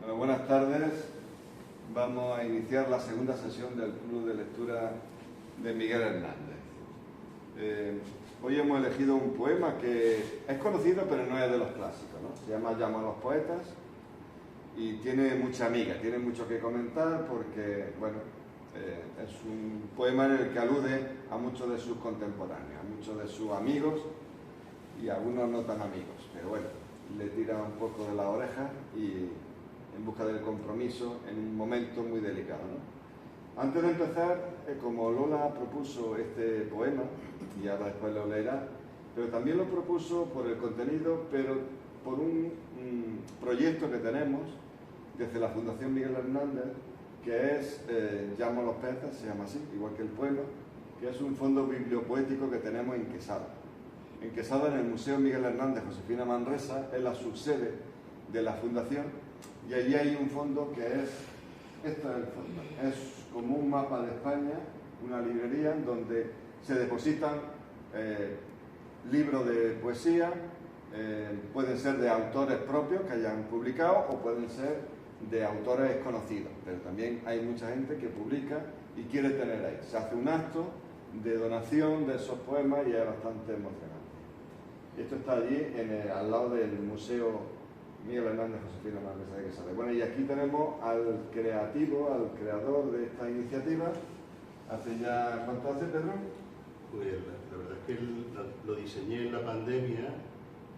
Bueno, buenas tardes. Vamos a iniciar la segunda sesión del Club de Lectura de Miguel Hernández. Hoy hemos elegido un poema que es conocido, pero no es de los clásicos, ¿no? Se llama Llamo a los poetas y tiene mucha amiga, tiene mucho que comentar porque, bueno, es un poema en el que alude a muchos de sus contemporáneos, a muchos de sus amigos y a algunos no tan amigos, pero bueno, le tira un poco de la oreja y en busca del compromiso en un momento muy delicado, ¿no? Antes de empezar, como Lola propuso este poema, y ahora después lo leerá, pero también lo propuso por el contenido, pero por un proyecto que tenemos desde la Fundación Miguel Hernández, que es Llamo a los poetas, se llama así, igual que el poema, que es un fondo bibliopoético que tenemos en Quesada. En Quesada, en el Museo Miguel Hernández Josefina Manresa, es la subsede de la Fundación, y allí hay un fondo que es, esto es el fondo, es como un mapa de España, una librería donde se depositan libros de poesía, pueden ser de autores propios que hayan publicado o pueden ser de autores conocidos, pero también hay mucha gente que publica y quiere tener ahí. Se hace un acto de donación de esos poemas y es bastante emocionante. Esto está allí al lado del Museo Miguel Hernández Josefina Manresa de Quesada. Bueno, y aquí tenemos al creativo, al creador de esta iniciativa. Hace ya, ¿cuánto hace, Pedro? Pues la verdad es que lo diseñé en la pandemia,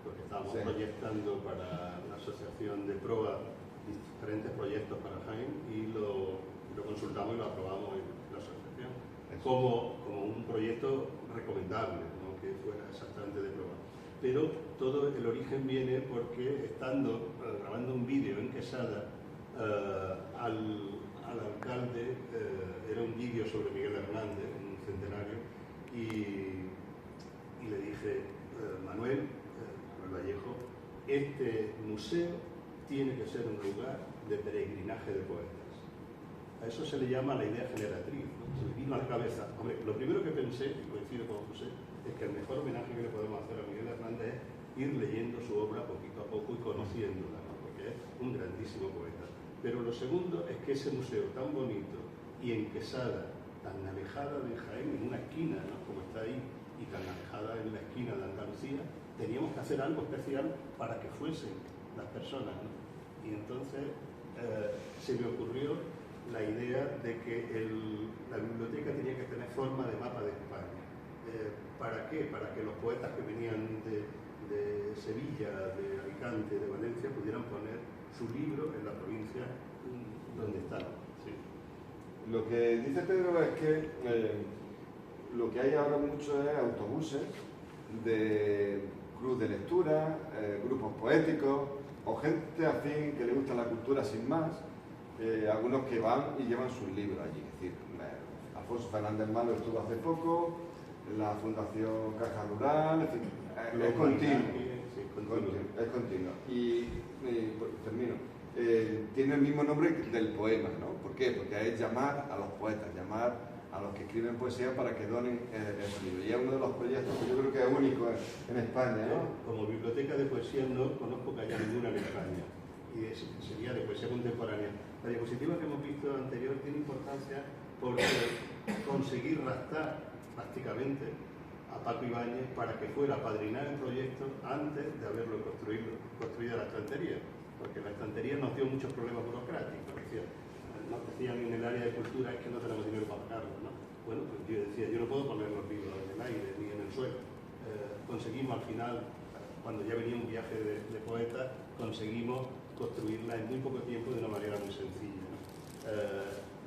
porque estábamos proyectando para una asociación de proa diferentes proyectos para Jaén y lo consultamos y lo aprobamos en la asociación como un proyecto recomendable, no que fuera exactamente de proa. Pero todo el origen viene porque estando grabando un vídeo en Quesada, al alcalde, era un vídeo sobre Miguel Hernández, un centenario, y le dije, Manuel Vallejo, este museo tiene que ser un lugar de peregrinaje de poetas. A eso se le llama la idea generatriz, ¿no? Se me vino a la cabeza. Hombre, lo primero que pensé, y coincido con José, es que el mejor homenaje que le podemos hacer a Miguel Hernández es ir leyendo su obra poquito a poco y conociéndola, ¿no? Porque es un grandísimo poeta. Pero lo segundo es que ese museo tan bonito y en Quesada, tan alejada de Jaén, en una esquina, ¿no? Como está ahí, y tan alejada en la esquina de Andalucía, teníamos que hacer algo especial para que fuesen las personas, ¿no? Y entonces se me ocurrió la idea de que la biblioteca tenía que tener forma de mapa de España. ¿Para qué? Para que los poetas que venían de Sevilla, de Alicante, de Valencia, pudieran poner su libro en la provincia donde están. Sí. Lo que dice Pedro es que lo que hay ahora mucho es autobuses de club de lectura, grupos poéticos o gente afín que le gusta la cultura sin más, algunos que van y llevan sus libros allí. Es decir, Alfonso Fernández Malo estuvo hace poco, la Fundación Caja Rural, en fin, es continuo. Es continuo. Y termino. Tiene el mismo nombre del poema, ¿no? ¿Por qué? Porque es llamar a los poetas, llamar a los que escriben poesía para que donen ese libro. Y es uno de los proyectos que yo creo que es único en España, ¿no? Como biblioteca de poesía no conozco que haya ninguna en España, y sería de poesía contemporánea. La diapositiva que hemos visto anterior tiene importancia porque conseguir raptar prácticamente a Paco Ibáñez para que fuera a padrinar el proyecto antes de haberlo construido la estantería, porque la estantería nos dio muchos problemas burocráticos. Nos decían en el área de cultura es que no tenemos dinero para pagarlo, ¿no? Bueno, pues yo decía, yo no puedo poner los libros en el aire ni en el suelo. Conseguimos al final, cuando ya venía un viaje de poetas, conseguimos construirla en muy poco tiempo de una manera muy sencilla, ¿no?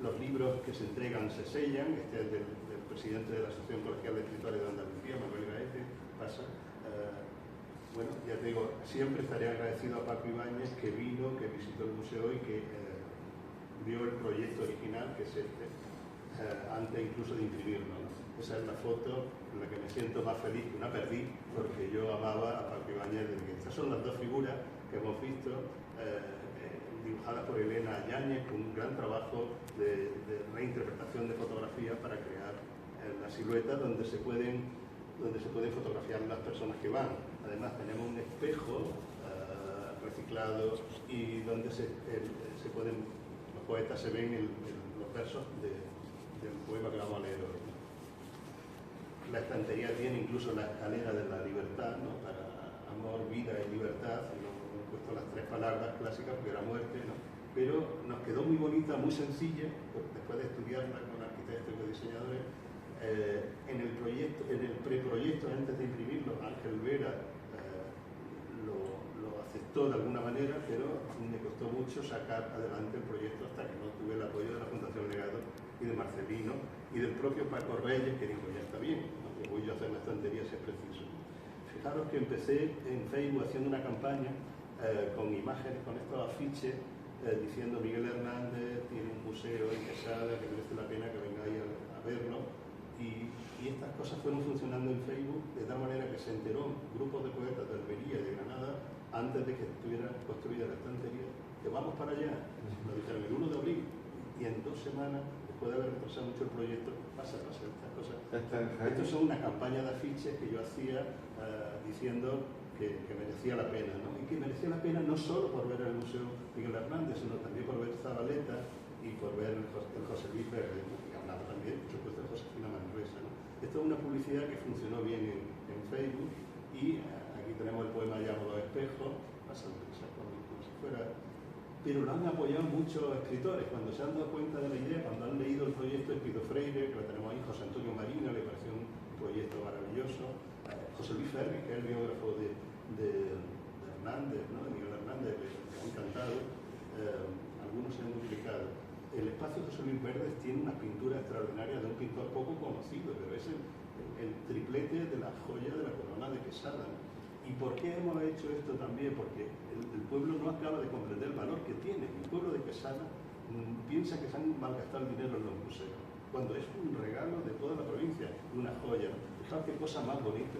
Los libros que se entregan se sellan. Este es del presidente de la Asociación Colegial de Escritores de Andalucía, Manuel Gaete, pasa. Bueno, ya te digo, siempre estaré agradecido a Paco Ibáñez que vino, que visitó el museo y que vio el proyecto original, que es este, antes incluso de imprimirlo, ¿no? Esa es la foto en la que me siento más feliz que una perdí, porque yo amaba a Paco Ibáñez desde que... Estas son las dos figuras que hemos visto, dibujadas por Elena Yáñez, con un gran trabajo de reinterpretación de fotografía para crear la silueta donde se pueden fotografiar las personas que van. Además tenemos un espejo reciclado y donde los poetas se ven los versos del poema que vamos a leer hoy, ¿no? La estantería tiene incluso la escalera de la libertad, ¿no? Para amor, vida y libertad, y he puesto las 3 palabras clásicas porque era muerte, ¿no? Pero nos quedó muy bonita, muy sencilla, después de estudiarla con arquitectos y diseñadores. En el preproyecto, antes de imprimirlo, Ángel Vera lo aceptó de alguna manera, pero me costó mucho sacar adelante el proyecto hasta que no tuve el apoyo de la Fundación Legado y de Marcelino y del propio Paco Reyes, que dijo, ya está bien, no te voy a hacer la estantería si es preciso. Fijaros que empecé en Facebook haciendo una campaña con imágenes, con estos afiches, diciendo Miguel Hernández tiene un museo en Quesada, que merece la pena que vengáis a verlo. Y estas cosas fueron funcionando en Facebook de tal manera que se enteró grupos de poetas de Almería y de Granada, antes de que estuviera construida la estantería, que vamos para allá. Lo dijeron el 1 de abril, y en 2 semanas, después de haber retrasado mucho el proyecto, pasa estas cosas. Esto es una campaña de afiches que yo hacía diciendo que merecía la pena, ¿no? Y que merecía la pena no solo por ver el Museo Miguel Hernández, sino también por ver Zabaleta y por ver el José Luis Verde, y hablaba también, por supuesto, de Josefina Manresa, ¿no? Esto es una publicidad que funcionó bien en Facebook, y aquí tenemos el poema Llamo los espejos, pasando como si fuera. Pero lo han apoyado muchos escritores. Cuando se han dado cuenta de la idea, cuando han leído el proyecto de Pido Freire, que lo tenemos ahí, José Antonio Marina, le pareció un proyecto maravilloso. José Luis Ferri, que es el biógrafo de Hernández, ¿no? De Miguel Hernández, le ha encantado. Algunos se han duplicado. El espacio José Luis Verdes tiene una pintura extraordinaria de un pintor poco conocido, pero es el triplete de la joya de la corona de Quesada. ¿Y por qué hemos hecho esto también? Porque el pueblo no acaba de comprender el valor que tiene. El pueblo de Quesada piensa que se han malgastado el dinero en los museos, cuando es un regalo de toda la provincia, una joya. Fijaos qué cosa más bonita,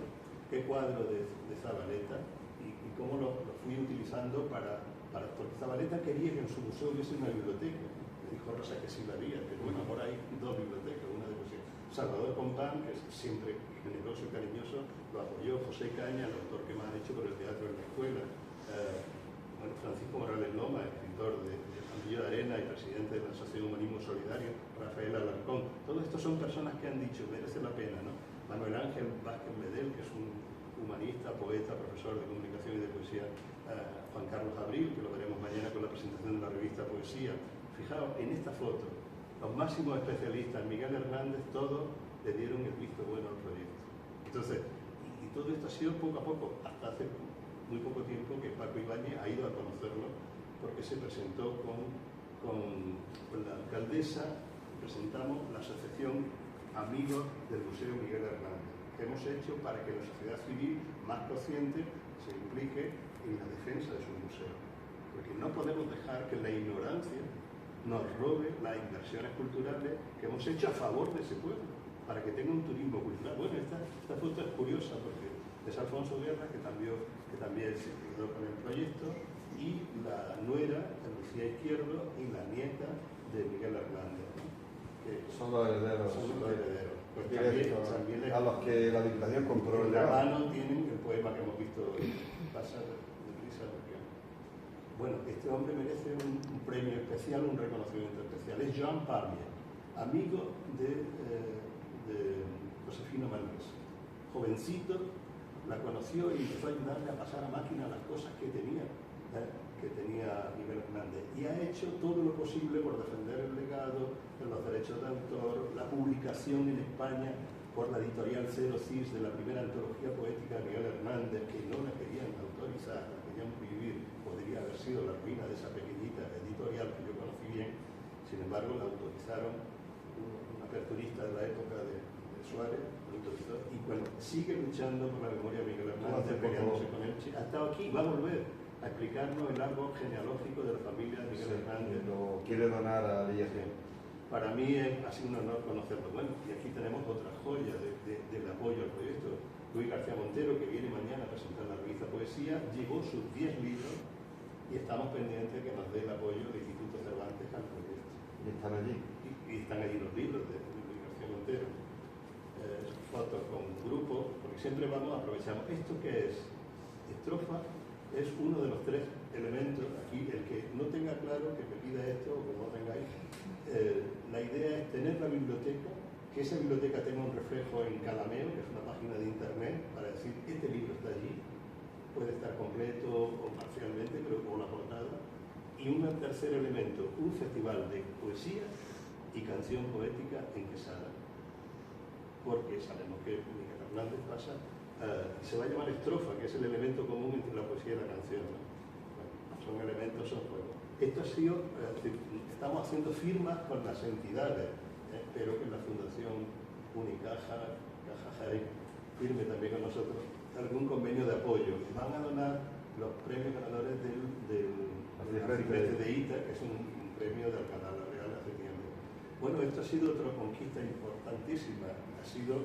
qué cuadro de Zabaleta, y cómo lo fui utilizando porque Zabaleta quería que en su museo hubiese una biblioteca. Me dijo Rosa que sí la había, pero bueno, ahora hay 2 bibliotecas, una de poesía. Salvador Compán, que es siempre generoso y cariñoso, lo apoyó. José Caña, el autor que más ha hecho por el teatro en la escuela. Francisco Morales Loma, escritor de Campillo de Arena y presidente de la Asociación Humanismo Solidario. Rafael Alarcón. Todos estos son personas que han dicho, merece la pena, ¿no? Manuel Ángel Vázquez Medel, que es un humanista, poeta, profesor de comunicación y de poesía. Juan Carlos Abril, que lo veremos mañana con la presentación de la revista Poesía. Fijaos, en esta foto, los máximos especialistas, Miguel Hernández, todos le dieron el visto bueno al proyecto. Entonces, y todo esto ha sido poco a poco, hasta hace muy poco tiempo que Paco Ibáñez ha ido a conocerlo, porque se presentó con la alcaldesa, presentamos la asociación Amigos del Museo Miguel Hernández, que hemos hecho para que la sociedad civil más consciente se implique en la defensa de su museo. Porque no podemos dejar que la ignorancia nos robe las inversiones culturales que hemos hecho a favor de ese pueblo, para que tenga un turismo cultural. Bueno, esta foto es curiosa porque es Alfonso Guerra, que también se quedó con el proyecto, y la nuera, Lucía Izquierdo, y la nieta de Miguel Hernández, ¿no? Que son los herederos. Pues también a los que la Diputación compró. En la mano tienen el poema que hemos visto pasar deprisa, porque bueno, este hombre merece un premio especial, un reconocimiento especial. Es Joan Parmier, amigo de Josefina Manresa. Jovencito, la conoció y empezó a ayudarle a pasar a máquina las cosas que tenía Miguel Hernández. Y ha hecho todo lo posible por defender el legado, los derechos de autor, la publicación en España por la editorial Cero Cis de la primera antología poética de Miguel Hernández, que no la querían autorizar, la querían prohibir. Podría haber sido la ruina de esa pequeñita editorial que yo conocí bien. Sin embargo, la autorizaron, un aperturista de la época de Suárez, lo autorizó, y bueno, sigue luchando por la memoria de Miguel Hernández, peleándose con él. Ha estado aquí, va a volver a explicarnos el árbol genealógico de la familia de Miguel Hernández. Lo quiere donar a l'IEG. Para mí ha sido un honor conocerlo. Bueno, y aquí tenemos otra joya del apoyo al proyecto. Luis García Montero, que viene mañana a presentar la revista Poesía, llevó sus 10 libros y estamos pendientes de que nos dé el apoyo del Instituto Cervantes al proyecto. ¿Y están allí? Y están allí los libros de Luis García Montero. Fotos con grupos, porque siempre aprovechamos. ¿Esto qué es? Estrofa es uno de los 3 elementos, aquí el que no tenga claro que me pida esto o que no lo tengáis, la idea es tener la biblioteca, que esa biblioteca tenga un reflejo en Calameo, que es una página de internet, para decir, este libro está allí, puede estar completo o parcialmente, pero con la portada. Y un tercer elemento, un festival de poesía y canción poética en Quesada. Porque sabemos que Miguel Hernández pasa, se va a llamar estrofa, que es el elemento común entre la poesía y la canción, ¿no? Bueno, son elementos, son juegos. Esto ha sido, estamos haciendo firmas con las entidades, espero que la Fundación Unicaja, Caja Jaén, firme también con nosotros algún convenio de apoyo. Van a donar los premios ganadores del Arcipreste de ITA, que es un premio de Alcalá la Real de septiembre. Bueno, esto ha sido otra conquista importantísima, ha sido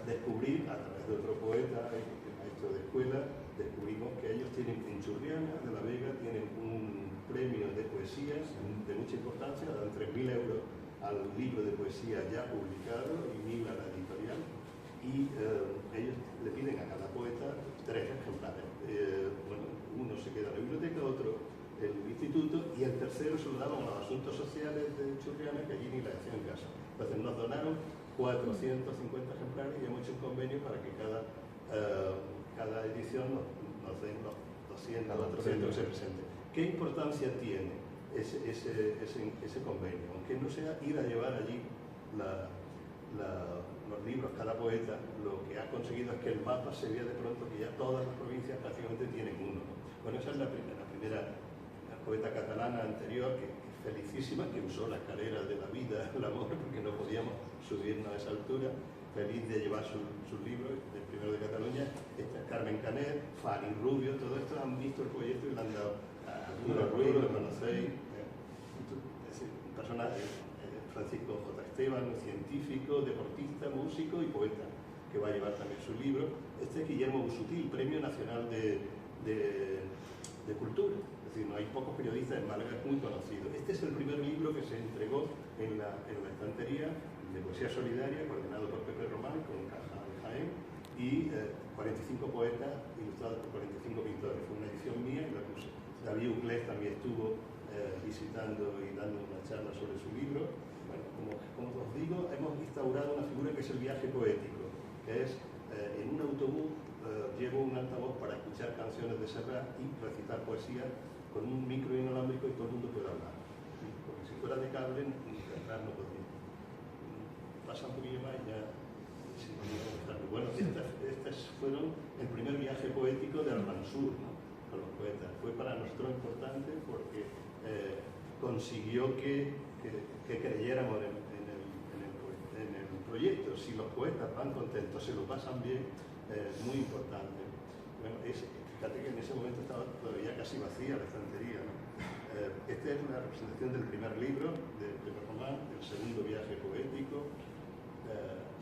descubrir a través de otro poeta, maestro de escuela, descubrimos que ellos tienen en Churriana de la Vega, tienen un premio de poesía de mucha importancia, dan 3.000 euros al libro de poesía ya publicado y 1.000 a la editorial, y ellos le piden a cada poeta 3 ejemplares. Bueno, uno se queda en la biblioteca, otro el instituto, y el tercero se lo daban a los asuntos sociales de Churriana, que allí ni la hacían caso. Entonces nos donaron 450 ejemplares y hemos hecho un convenio para que cada edición nos den los 200 o 300 que se presenten. ¿Qué importancia tiene ese convenio? Aunque no sea ir a llevar allí los libros, cada poeta, lo que ha conseguido es que el mapa se vea de pronto que ya todas las provincias prácticamente tienen uno, ¿no? Bueno, esa es la primera poeta catalana anterior, que es felicísima, que usó la escalera de la vida, el amor, porque no podíamos subirnos a esa altura, feliz de llevar sus libros, el primero de Cataluña. Esta es Carmen Canet, Fanny Rubio, todo esto han visto el proyecto y le han dado a Arturo Ruiz, lo conocéis, es un personaje, Francisco J. Esteban, científico, deportista, músico y poeta, que va a llevar también su libro. Este es Guillermo Busutil, Premio Nacional de Cultura. Es decir, no hay pocos periodistas en Málaga, es muy conocido. Este es el primer libro que se entregó en la estantería de poesía solidaria, coordinado por Pepe Román, con Caja de Jaén, y 45 poetas ilustrados por 45 pintores. Fue una edición mía y la puse. David Uclés también estuvo visitando y dando una charla sobre su libro. Bueno, como os digo, hemos instaurado una figura que es el viaje poético, que es en un autobús llevo un altavoz para escuchar canciones de Serrat y recitar poesía con un micro inalámbrico y todo el mundo puede hablar. Porque si fuera de cable, Serrat no podría. Pasa un poquillo más y ya... Sí, bueno, estas fueron el primer viaje poético de Al-Mansur, ¿no? Con los poetas. Fue para nosotros importante porque consiguió que creyéramos en el proyecto. Si los poetas van contentos, se lo pasan bien, muy importante. Bueno, fíjate que en ese momento estaba todavía casi vacía la estantería, ¿no? Esta es una representación del primer libro de Pepe Román, el segundo viaje poético.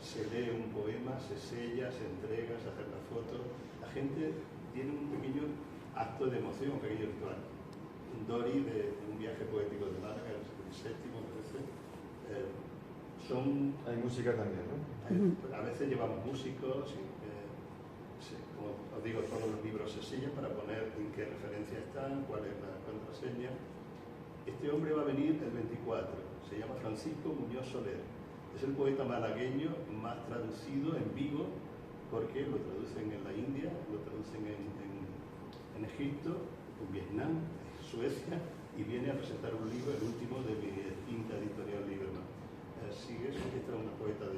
Se lee un poema, se sella, se entrega, se hace la foto. La gente tiene un pequeño acto de emoción, un pequeño ritual. Un Dori de un viaje poético de Málaga, el séptimo, parece. Hay música también, ¿no? A veces llevamos músicos, como os digo, todos los libros se sellan para poner en qué referencia están, cuál es la contraseña. Este hombre va a venir el 24, se llama Francisco Muñoz Soler. Es el poeta malagueño más traducido en vivo, porque lo traducen en la India, lo traducen en Egipto, en Vietnam, en Suecia, y viene a presentar un libro, el último de mi quinta editorial Lieberman. Sigue, esta es una poeta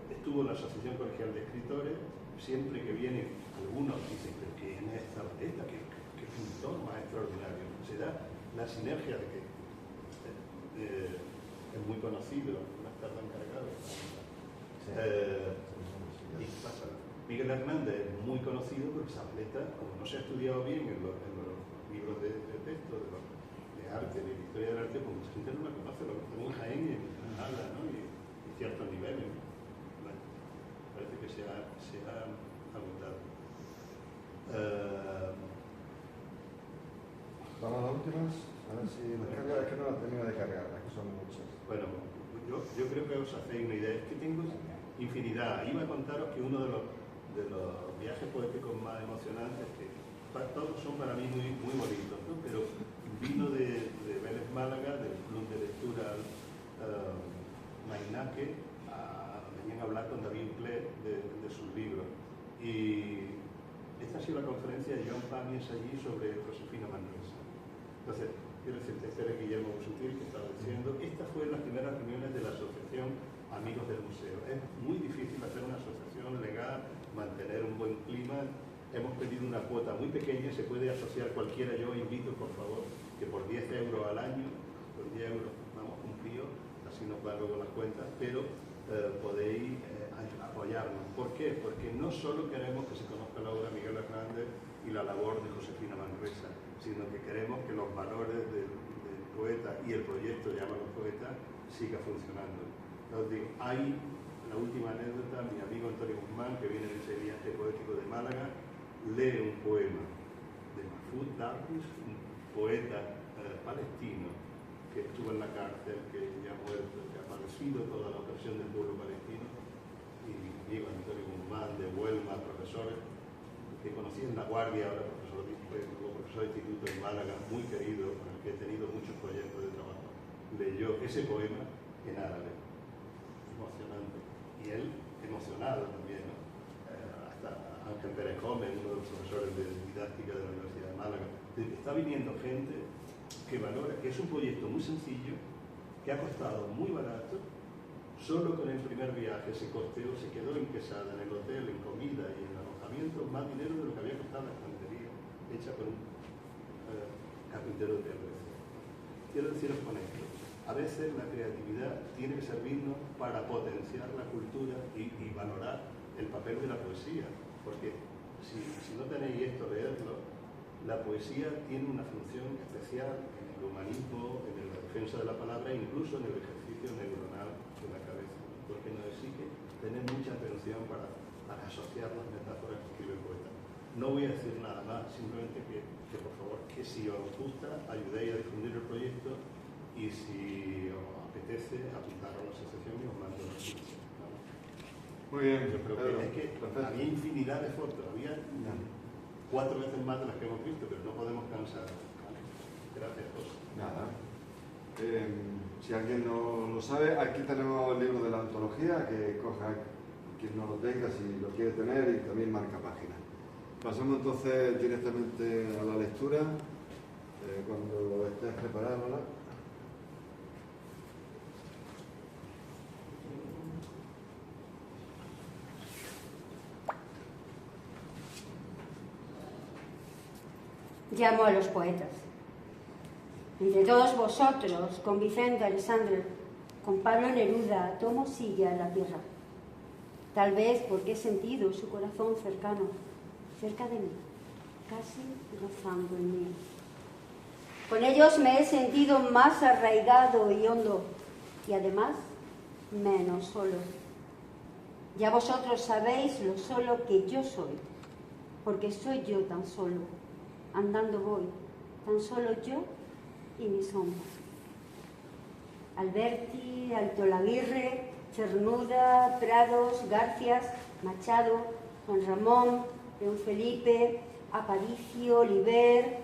estuvo en la Asociación Colegial de Escritores. Siempre que vienen algunos dicen, pero ¿quién es esta poeta? ¿Qué pintor más extraordinario? Se da la sinergia de que es muy conocido, más tarde encargado. Y pasa. Miguel Hernández es muy conocido porque Zabaleta, como no se ha estudiado bien en los libros de texto, de arte, de la historia del arte, pues mucha gente no la conoce, lo conocemos en Jaén y en Granada, ¿no? Y ciertos niveles. Bueno, parece que se ha agotado. Vamos a las últimas, a ver si las cargas, es que no las termino de cargar, es que son muchas. Bueno, yo creo que os hacéis una idea, es que tengo infinidad. Iba a contaros que uno de los viajes poéticos más emocionantes, que todos son para mí muy, muy bonitos, ¿no? Pero vino de Vélez Málaga, del Club de Lectura Mainaque, venían a hablar con David Ple de sus libros. Y esta ha sido la conferencia de Joan Pàmies allí sobre Josefina Manresa. Entonces, quiero decirte, este era Guillermo Busutil que estaba diciendo, esta fue las primeras reuniones de la asociación Amigos del Museo. Es muy difícil hacer una asociación legal, mantener un buen clima. Hemos pedido una cuota muy pequeña, se puede asociar cualquiera. Yo invito, por favor, que por 10 euros al año, por 10 euros vamos cumplidos, así nos van luego las cuentas, pero podéis apoyarnos. ¿Por qué? Porque no solo queremos que se conozca la obra de Miguel Hernández y la labor de Josefina Manresa, sino que queremos que los valores del poeta y el proyecto Llámalo Poeta siga funcionando. Os digo, hay la última anécdota, mi amigo Antonio Guzmán, que viene de ese viaje poético de Málaga, lee un poema de Mahfoud Darwish, un poeta palestino que estuvo en la cárcel, que ya ha muerto, que ha padecido toda la opresión del pueblo palestino, y mi amigo Antonio Guzmán de Huelma, profesor que conocí en La Guardia, ahora profesor de instituto en Málaga, muy querido, con el que he tenido muchos proyectos de trabajo, leyó ese poema en árabe. Emocionante. Y él emocionado también, ¿no? Hasta Ángel Pérez Gómez, uno de los profesores de didáctica de la Universidad de Málaga. Está viniendo gente que valora, que es un proyecto muy sencillo, que ha costado muy barato. Solo con el primer viaje se costeó, se quedó en Quesada, en el hotel, en comida y en alojamiento, más dinero de lo que había costado la estantería hecha por un carpintero de TRC. Quiero deciros con esto, a veces la creatividad tiene que servirnos para potenciar la cultura y valorar el papel de la poesía, porque si no tenéis esto, leerlo, la poesía tiene una función especial en el humanismo, en la defensa de la palabra e incluso en el ejercicio neuronal de la cabeza, porque nos exige tener mucha atención para asociar las metáforas que escribe el poeta. No voy a decir nada más, simplemente que por favor, que si os gusta, ayudéis a difundir el proyecto y si os apetece, apuntar a la asociación y os mando los links. ¿Vale? Muy bien. Yo creo que es que había infinidad de fotos, había 4 veces más de las que hemos visto, pero no podemos cansar. ¿Vale? Gracias, José. Nada. Si alguien no lo sabe, aquí tenemos el libro de la antología, que coja quien no lo tenga, si lo quiere tener, y también marca página. Pasamos entonces directamente a la lectura, cuando estés preparado, ¿verdad? Llamo a los poetas. Entre todos vosotros, con Vicente Alessandro, con Pablo Neruda, tomo silla en la tierra. Tal vez porque he sentido su corazón cercano, cerca de mí, casi rozando el mío. Con ellos me he sentido más arraigado y hondo, y además menos solo. Ya vosotros sabéis lo solo que yo soy, porque soy yo tan solo. Andando voy, tan solo yo y mi sombra. Alberti, Alto Laguirre, Cernuda, Prados, Garcias, Machado, Juan Ramón, León Felipe, Aparicio, Oliver,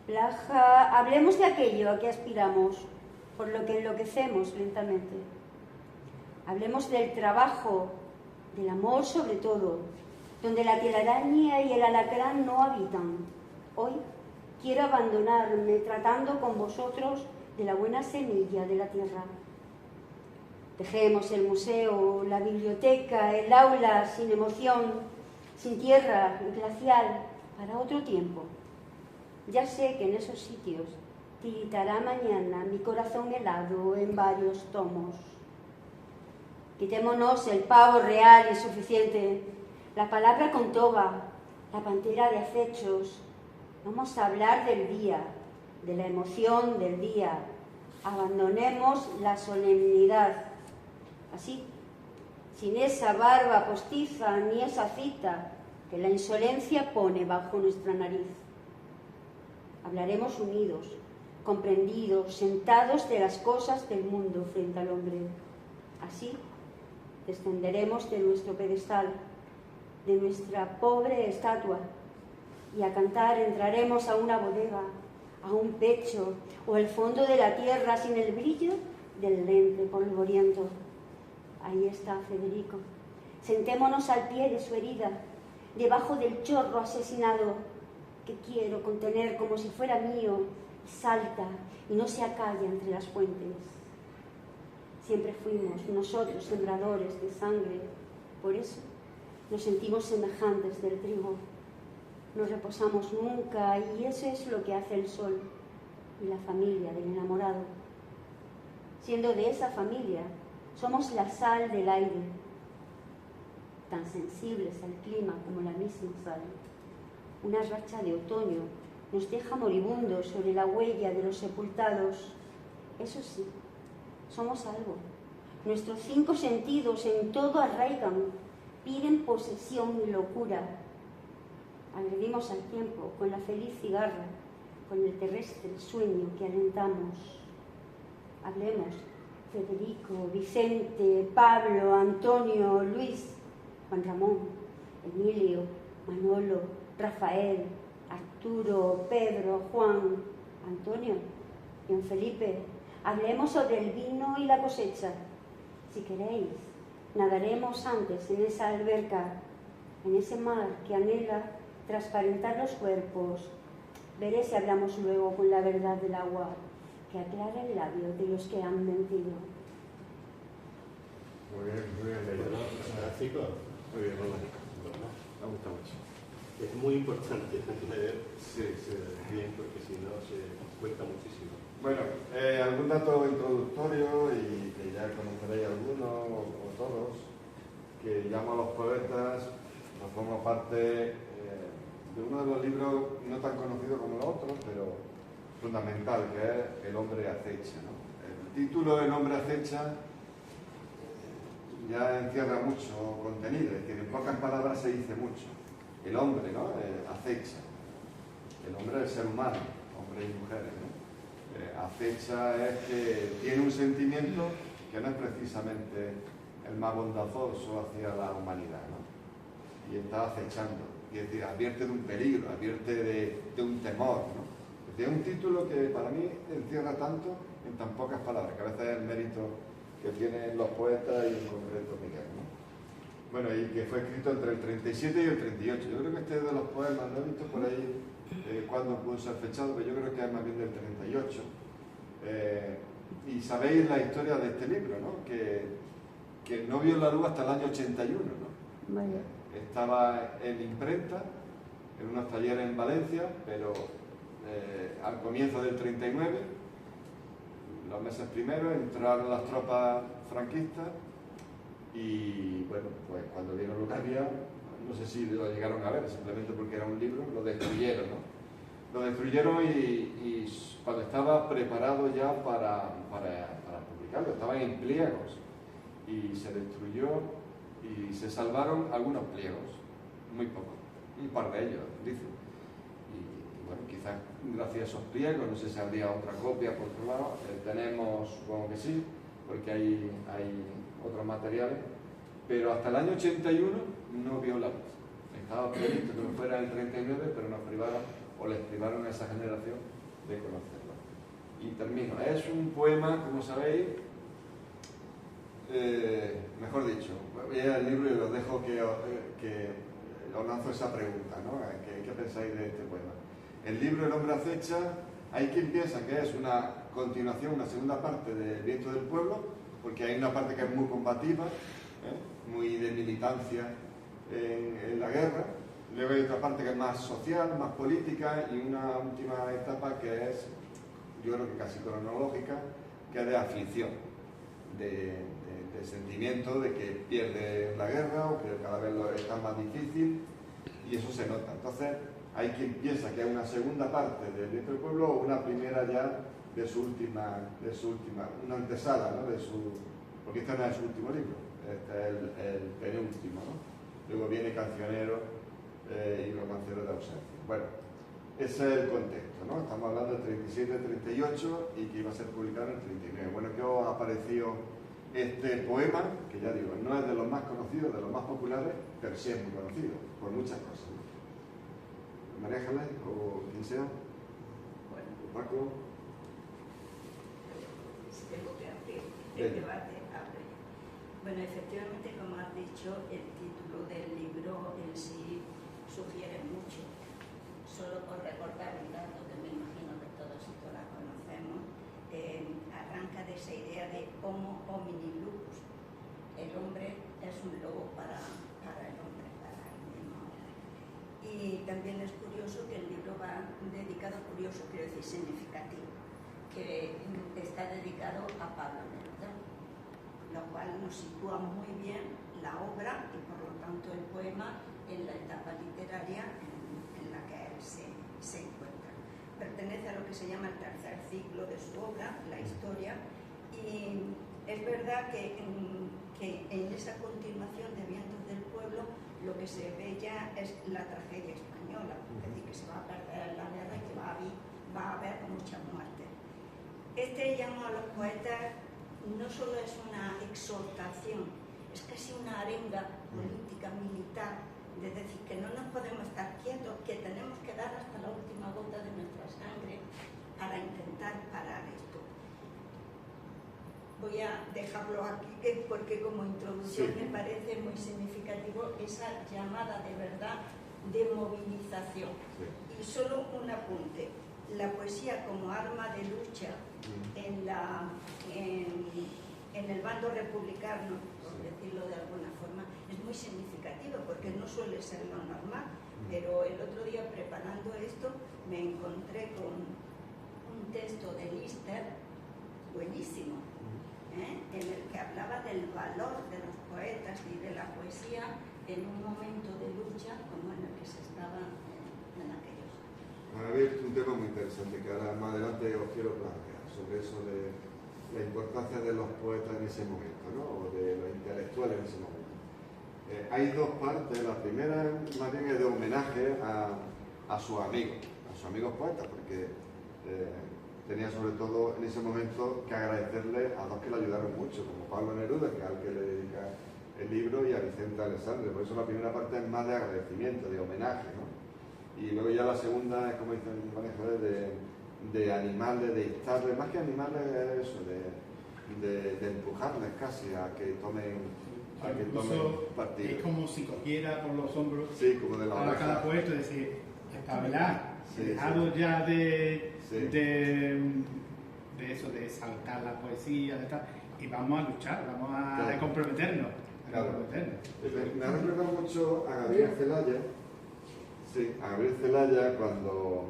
Plaja. Hablemos de aquello a que aspiramos, por lo que enloquecemos lentamente. Hablemos del trabajo, del amor sobre todo, donde la telaraña y el alacrán no habitan. Hoy quiero abandonarme tratando con vosotros de la buena semilla de la tierra. Dejemos el museo, la biblioteca, el aula sin emoción, sin tierra, glacial, para otro tiempo. Ya sé que en esos sitios tiritará mañana mi corazón helado en varios tomos. Quitémonos el pavo real y suficiente, la palabra con toga, la pantera de acechos. Vamos a hablar del día, de la emoción del día. Abandonemos la solemnidad. Así, sin esa barba postiza ni esa cita que la insolencia pone bajo nuestra nariz. Hablaremos unidos, comprendidos, sentados de las cosas del mundo frente al hombre. Así, descenderemos de nuestro pedestal, de nuestra pobre estatua, y a cantar entraremos a una bodega, a un pecho o al fondo de la tierra sin el brillo del lente polvoriento. Ahí está Federico. Sentémonos al pie de su herida, debajo del chorro asesinado que quiero contener como si fuera mío, salta y no se acalla entre las fuentes. Siempre fuimos nosotros sembradores de sangre, por eso nos sentimos semejantes del trigo. No reposamos nunca y eso es lo que hace el sol y la familia del enamorado. Siendo de esa familia, somos la sal del aire, tan sensibles al clima como la misma sal. Una racha de otoño nos deja moribundos sobre la huella de los sepultados. Eso sí, somos algo. Nuestros 5 sentidos en todo arraigan, piden posesión y locura. Agredimos al tiempo con la feliz cigarra, con el terrestre sueño que alentamos. Hablemos, Federico, Vicente, Pablo, Antonio, Luis, Juan Ramón, Emilio, Manolo, Rafael, Arturo, Pedro, Juan, Antonio, don Felipe. Hablemos sobre el vino y la cosecha. Si queréis, nadaremos antes en esa alberca, en ese mar que anhela transparentar los cuerpos. Veré si hablamos luego con la verdad del agua que aclara el labio de los que han mentido. Muy bien leído, ¿no? Chicos, muy bien, me gusta mucho. Es muy importante leer bien, porque si no se cuesta muchísimo. Bueno, algún dato introductorio, y que ya conoceréis algunos o todos, que llamo a los poetas, nos forma parte de uno de los libros no tan conocidos como los otros, pero fundamental, que es El hombre acecha, ¿no? El título El hombre acecha ya encierra mucho contenido, es decir, en pocas palabras se dice mucho. El hombre, ¿no? Acecha. El hombre es el ser humano, hombres y mujeres, ¿no? Acecha es que tiene un sentimiento que no es precisamente el más bondadoso hacia la humanidad, ¿no? Y está acechando, y es decir, advierte de un peligro, advierte de un temor, ¿no? Es decir, es un título que para mí encierra tanto en tan pocas palabras, que a veces es el mérito que tienen los poetas y en concreto Miguel, ¿no? Bueno, y que fue escrito entre el 37 y el 38. Yo creo que este es de los poemas, no he visto por ahí cuándo pudo ser fechado, pero yo creo que es más bien del 38. Y sabéis la historia de este libro, ¿no? Que no vio la luz hasta el año 81, ¿no? Vale. Estaba en imprenta, en unos talleres en Valencia, pero al comienzo del 39, los meses primeros, entraron las tropas franquistas y, bueno, pues cuando vieron lo que había, no sé si lo llegaron a ver, simplemente porque era un libro, lo destruyeron, ¿no? Lo destruyeron y cuando estaba preparado ya para publicarlo, estaban en pliegos y se destruyó y se salvaron algunos pliegos, muy pocos, un par de ellos, dicen. Y bueno, quizás gracias a esos pliegos, no sé si habría otra copia por otro lado, tenemos, supongo que sí, porque hay otros materiales, pero hasta el año 81 no vio la luz. Estaba previsto que fuera el 39, pero nos privaron, o les privaron a esa generación de conocerlo. Y termino. Es un poema, como sabéis, mejor dicho, voy al libro y os dejo que os lanzo esa pregunta, ¿no? ¿Qué pensáis de este poema? El libro El hombre acecha, hay quien piensa que es una continuación, una segunda parte del Viento del Pueblo, porque hay una parte que es muy combativa, muy de militancia en la guerra. Luego hay otra parte que es más social, más política, y una última etapa que es, yo creo que casi cronológica, que es de aflicción, de sentimiento de que pierde la guerra o que cada vez está más difícil, y eso se nota. Entonces hay quien piensa que es una segunda parte del Viento del Pueblo o una primera ya de su última, una antesala, ¿no? Porque este no es su último libro, este es el penúltimo, ¿no? Luego viene Cancionero y Romancero de ausencia. Bueno, ese es el contexto, ¿no? Estamos hablando del 37-38 y que iba a ser publicado en el 39. Bueno, ¿qué os ha parecido este poema? Que ya digo, no es de los más conocidos, de los más populares, pero sí es muy conocido, por muchas cosas, ¿no? María Ángeles o quien sea. Bueno, Paco. si tengo que abrir el debate, abre. Bueno, efectivamente, como has dicho, el título del libro en sí sugiere mucho. Solo por recordar un dato que me imagino que todos y todas conocemos, arranca de esa idea de Homo homini lupus. El hombre es un lobo para el hombre, para el mismo hombre. Y también es curioso que el libro va dedicado, curioso quiero decir significativo, que está dedicado a Pablo Neruda, lo cual nos sitúa muy bien la obra y por lo tanto el poema en la etapa literaria en la que él se encuentra. Pertenece a lo que se llama el tercer ciclo de su obra, la historia, y es verdad que en esa continuación de Vientos del Pueblo lo que se ve ya es la tragedia española, es decir, que se va a perder la guerra y que va a haber muchas muertes. Este llamo a los poetas no solo es una exhortación, es casi una arenga política, militar, de decir que no nos podemos estar quietos, que tenemos que dar hasta la última gota de nuestra sangre para intentar parar esto. Voy a dejarlo aquí porque como introducción me parece muy significativo esa llamada de verdad de movilización. Y solo un apunte, la poesía como arma de lucha en el bando republicano, por decirlo de alguna forma, es muy significativo porque no suele ser lo normal, pero el otro día preparando esto me encontré con un texto de Lister buenísimo, en el que hablaba del valor de los poetas y de la poesía en un momento de lucha como en el que se estaba en aquellos años. Ha abierto un tema muy interesante que ahora más adelante os quiero plantear, sobre eso de la importancia de los poetas en ese momento, ¿no? O de los intelectuales en ese momento. Hay dos partes. La primera más bien es de homenaje a sus amigos poetas, porque tenía sobre todo en ese momento que agradecerle a dos que le ayudaron mucho, como Pablo Neruda, que es al que le dedica el libro, y a Vicente Alessandre. Por eso la primera parte es más de agradecimiento, de homenaje, ¿no? Y luego ya la segunda es, como dicen María Ángeles, de animarles, de instarles, más que animarles es eso, de empujarles casi a que tomen partido. Es como si cogiera por los hombros, sí, como de la a cada poeta y decir, espabilad, dejado ya de eso, de saltar la poesía, de tal, y vamos a luchar, vamos a comprometernos. Me ha recordado mucho a Gabriel Celaya. Sí, a Gabriel Celaya cuando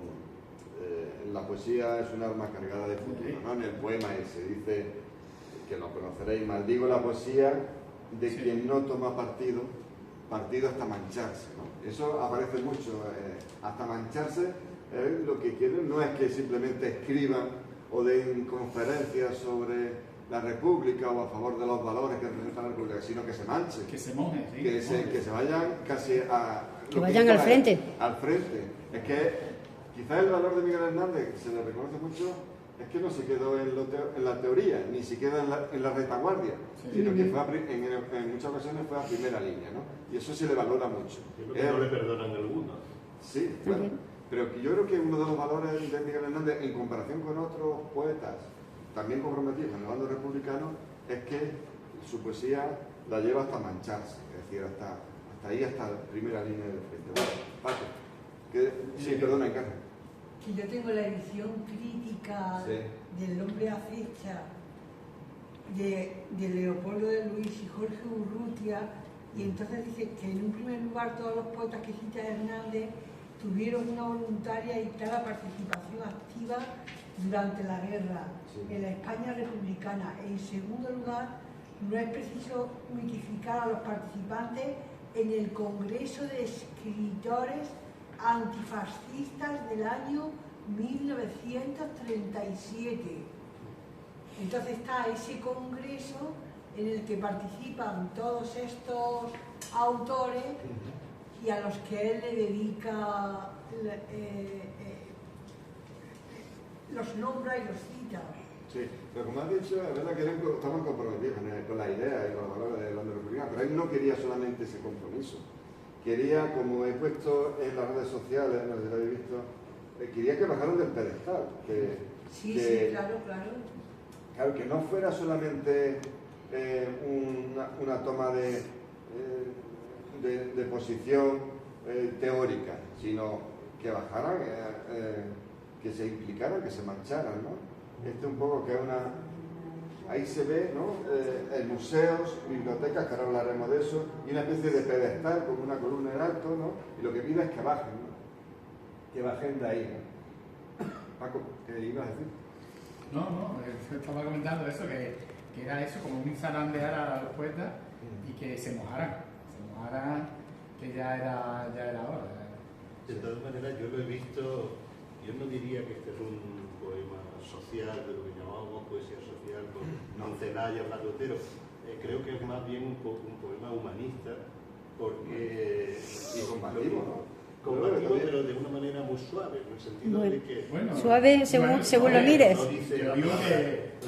la poesía es un arma cargada de futuro, ¿no? En el poema ese dice, que lo conoceréis, maldigo la poesía de quien no toma partido hasta mancharse, ¿no? Eso aparece mucho, hasta mancharse. Lo que quieren no es que simplemente escriban o den conferencias sobre la República o a favor de los valores que representa la República, sino que se manchen, que se mojen, ¿sí? que se vayan casi a... Que vayan al frente. Al frente. Es que quizás el valor de Miguel Hernández, se le reconoce mucho, es que no se quedó en la teoría, ni siquiera en la retaguardia, sino que en muchas ocasiones fue a primera línea, ¿no? Y eso se le valora mucho. Es lo que no le perdonan algunos. Sí, bueno, pero yo creo que uno de los valores de Miguel Hernández, en comparación con otros poetas también comprometidos en el bando republicano, es que su poesía la lleva hasta mancharse, es decir, hasta la primera línea del frente. Bueno, Paco, sí, perdona, Encarna. Que yo tengo la edición crítica del Hombre Acecha de Leopoldo de Luis y Jorge Urrutia, y entonces dice que en un primer lugar todos los poetas que cita Hernández tuvieron una voluntaria y clara participación activa durante la guerra en la España republicana. En segundo lugar, no es preciso mitificar a los participantes en el Congreso de Escritores Antifascistas del año 1937. Entonces está ese congreso en el que participan todos estos autores y a los que él le dedica, los nombra y los cita. Sí, pero como has dicho, es verdad que estaban comprometidos con la idea y con los valores del bando republicano, pero él no quería solamente ese compromiso. quería, como he puesto en las redes sociales, no sé si lo habéis visto, quería que bajaran del pedestal. Sí, claro. Claro, que no fuera solamente una toma de posición teórica, sino que bajaran, que se implicaran, que se marcharan, ¿no? Este un poco que es una... Ahí se ve, ¿no? En museos, bibliotecas, que ahora hablaremos de eso, y una especie de pedestal con una columna en alto, ¿no? Y lo que pide es que bajen, ¿no? Que bajen de ahí, ¿no? Paco, ¿qué ibas a decir? No, estaba comentando eso, que era eso, como un zarandear a los poetas y que se mojaran, que ya era hora. De todas maneras, yo lo he visto, yo no diría que este es un poema social, de lo que llamábamos poesía social, con Celaya, Platotero. Creo que es más bien un poema humanista, porque... Y combativo, ¿no? Combativo, pero de una manera muy suave, en el sentido de que... Bueno, suave según lo mires. No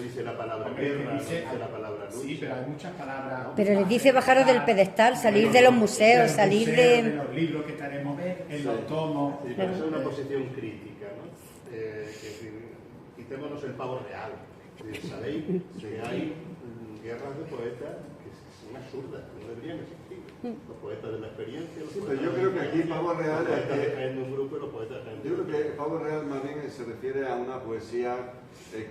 dice la palabra guerra, no dice la palabra lucha. Sí, pero hay muchas palabras. Pero les dice bajaros del pedestal, salir de los museos, salir de los libros que estaremos en los tomos. Sí, pero eso es una posición crítica, ¿no? Quitémonos el pavo real. Sabéis que hay guerras de poetas que son absurdas, no deberían existir. Los poetas de la experiencia, los pero poetas yo creo que aquí pavo real en un grupo y los poetas en yo creo que pavo real más bien se refiere a una poesía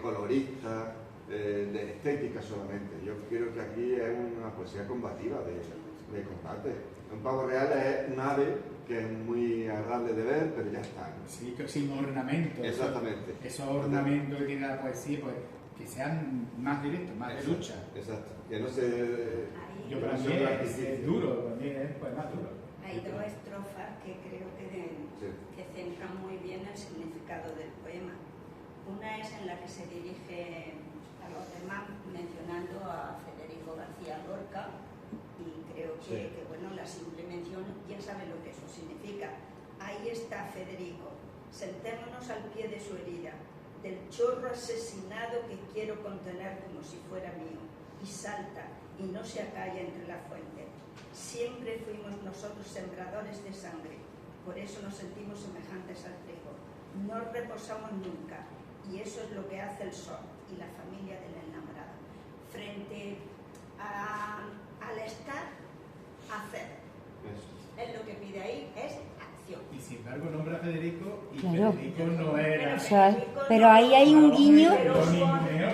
colorista, de estética solamente. Yo creo que aquí es una poesía combativa, de combate. Un pavo real es un ave que es muy agradable de ver, pero ya está, ¿no? Sí, sin ornamento. Exactamente. Esos ornamentos que tiene la poesía, pues que sean más directos, más de lucha. Exacto. Que no se... Yo para mí es duro, también es pues, más duro. Hay dos estrofas que creo que centran muy bien el significado del poema. Una es en la que se dirige a los demás mencionando a Federico García Lorca, y creo que bueno, la simple mención ya sabe lo que eso significa. Ahí está Federico, sentémonos al pie de su herida, del chorro asesinado que quiero contener como si fuera mío, y salta y no se acalla entre la fuente. Siempre fuimos nosotros sembradores de sangre, por eso nos sentimos semejantes al trigo. No reposamos nunca, y eso es lo que hace el sol y la familia de la enamorada. Frente al estar, hacer. Es lo que pide ahí, es acción. Y sin embargo nombra a Federico y Claro. Federico no era... pero ahí hay un guiño. Lo ninguneo.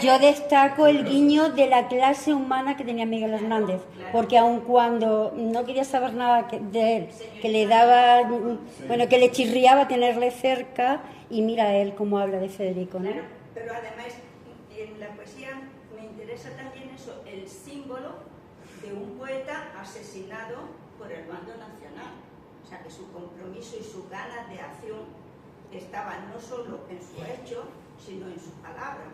Yo destaco el guiño de la clase humana que tenía Miguel Hernández, porque aun cuando no quería saber nada de él, que le daba, bueno, que le chirriaba tenerle cerca, y mira él cómo habla de Federico, ¿no? Claro, pero además en la poesía me interesa también eso, el símbolo de un poeta asesinado por el bando nacional. O sea, que su compromiso y sus ganas de acción estaban no solo en su hecho, sino en su palabra,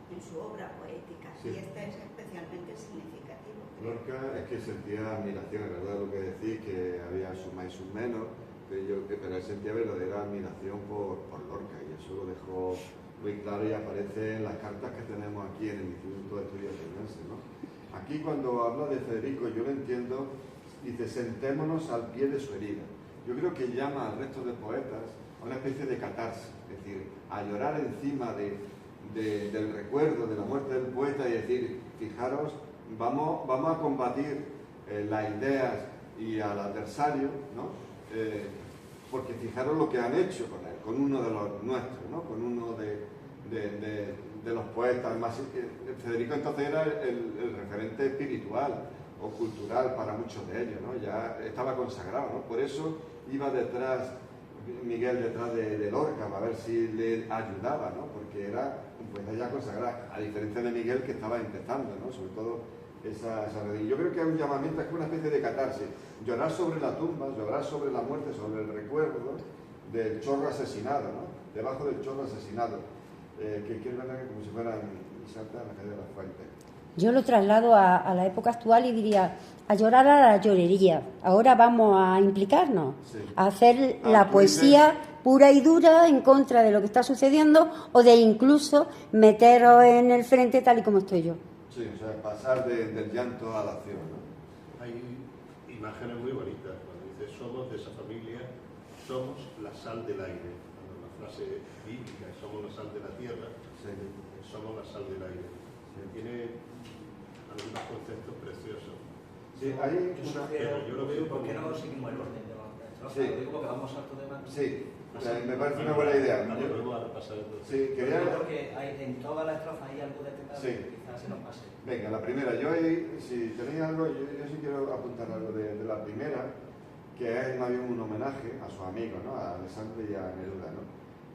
en su obra poética. Sí. Y este es especialmente significativo. Lorca es que sentía admiración, es verdad lo que decís, que había sus más y sus menos, pero él sentía verdadera admiración por Lorca, y eso lo dejó muy claro y aparece en las cartas que tenemos aquí en el Instituto de Estudios Jienenses, ¿no? Aquí cuando habla de Federico, yo lo entiendo, dice, sentémonos al pie de su herida. Yo creo que llama al resto de poetas a una especie de catarsis, es decir, a llorar encima del recuerdo de la muerte del poeta y decir, fijaros, vamos a combatir las ideas y al adversario, ¿no? Porque fijaros lo que han hecho con él, con uno de los nuestros, ¿no? Con uno de los poetas más... Federico entonces era el referente espiritual o cultural para muchos de ellos, ¿no? Ya estaba consagrado, ¿no? Por eso iba detrás, Miguel detrás de Lorca, para ver si le ayudaba, ¿no? Porque era un poeta ya consagrado, a diferencia de Miguel que estaba empezando, ¿no? Sobre todo esa redilla. Yo creo que es un llamamiento, es una especie de catarsis, llorar sobre la tumba, llorar sobre la muerte, sobre el recuerdo del chorro asesinado, ¿no? Debajo del chorro asesinado, que quiere ver como si fueran Santa en la calle de la Fuente. Yo lo traslado a la época actual y diría, a llorar a la llorería. Ahora vamos a implicarnos, a hacer la poesía pura y dura en contra de lo que está sucediendo, o de incluso meteros en el frente tal y como estoy yo. Sí, o sea, pasar del llanto a la acción, ¿no? Y imágenes muy bonitas. Cuando dice somos de esa familia, somos la sal del aire. La frase bíblica, somos la sal de la tierra, somos la sal del aire. Tiene algunos conceptos preciosos. Sí, hay yo lo veo ¿Por qué no seguimos el orden de los estrofas? Sí. Lo digo porque vamos salto de mano. Sí, me parece una buena idea. Vale, vamos a repasar entonces. Sí, Yo creo que en todas las estrofas hay algo detectable Sí. que quizás se nos pase. Venga, la primera. Yo ahí, si tenéis algo, yo sí quiero apuntar algo de la primera, que es más bien un homenaje a sus amigos, ¿no? A Alessandro y a Neruda, ¿no?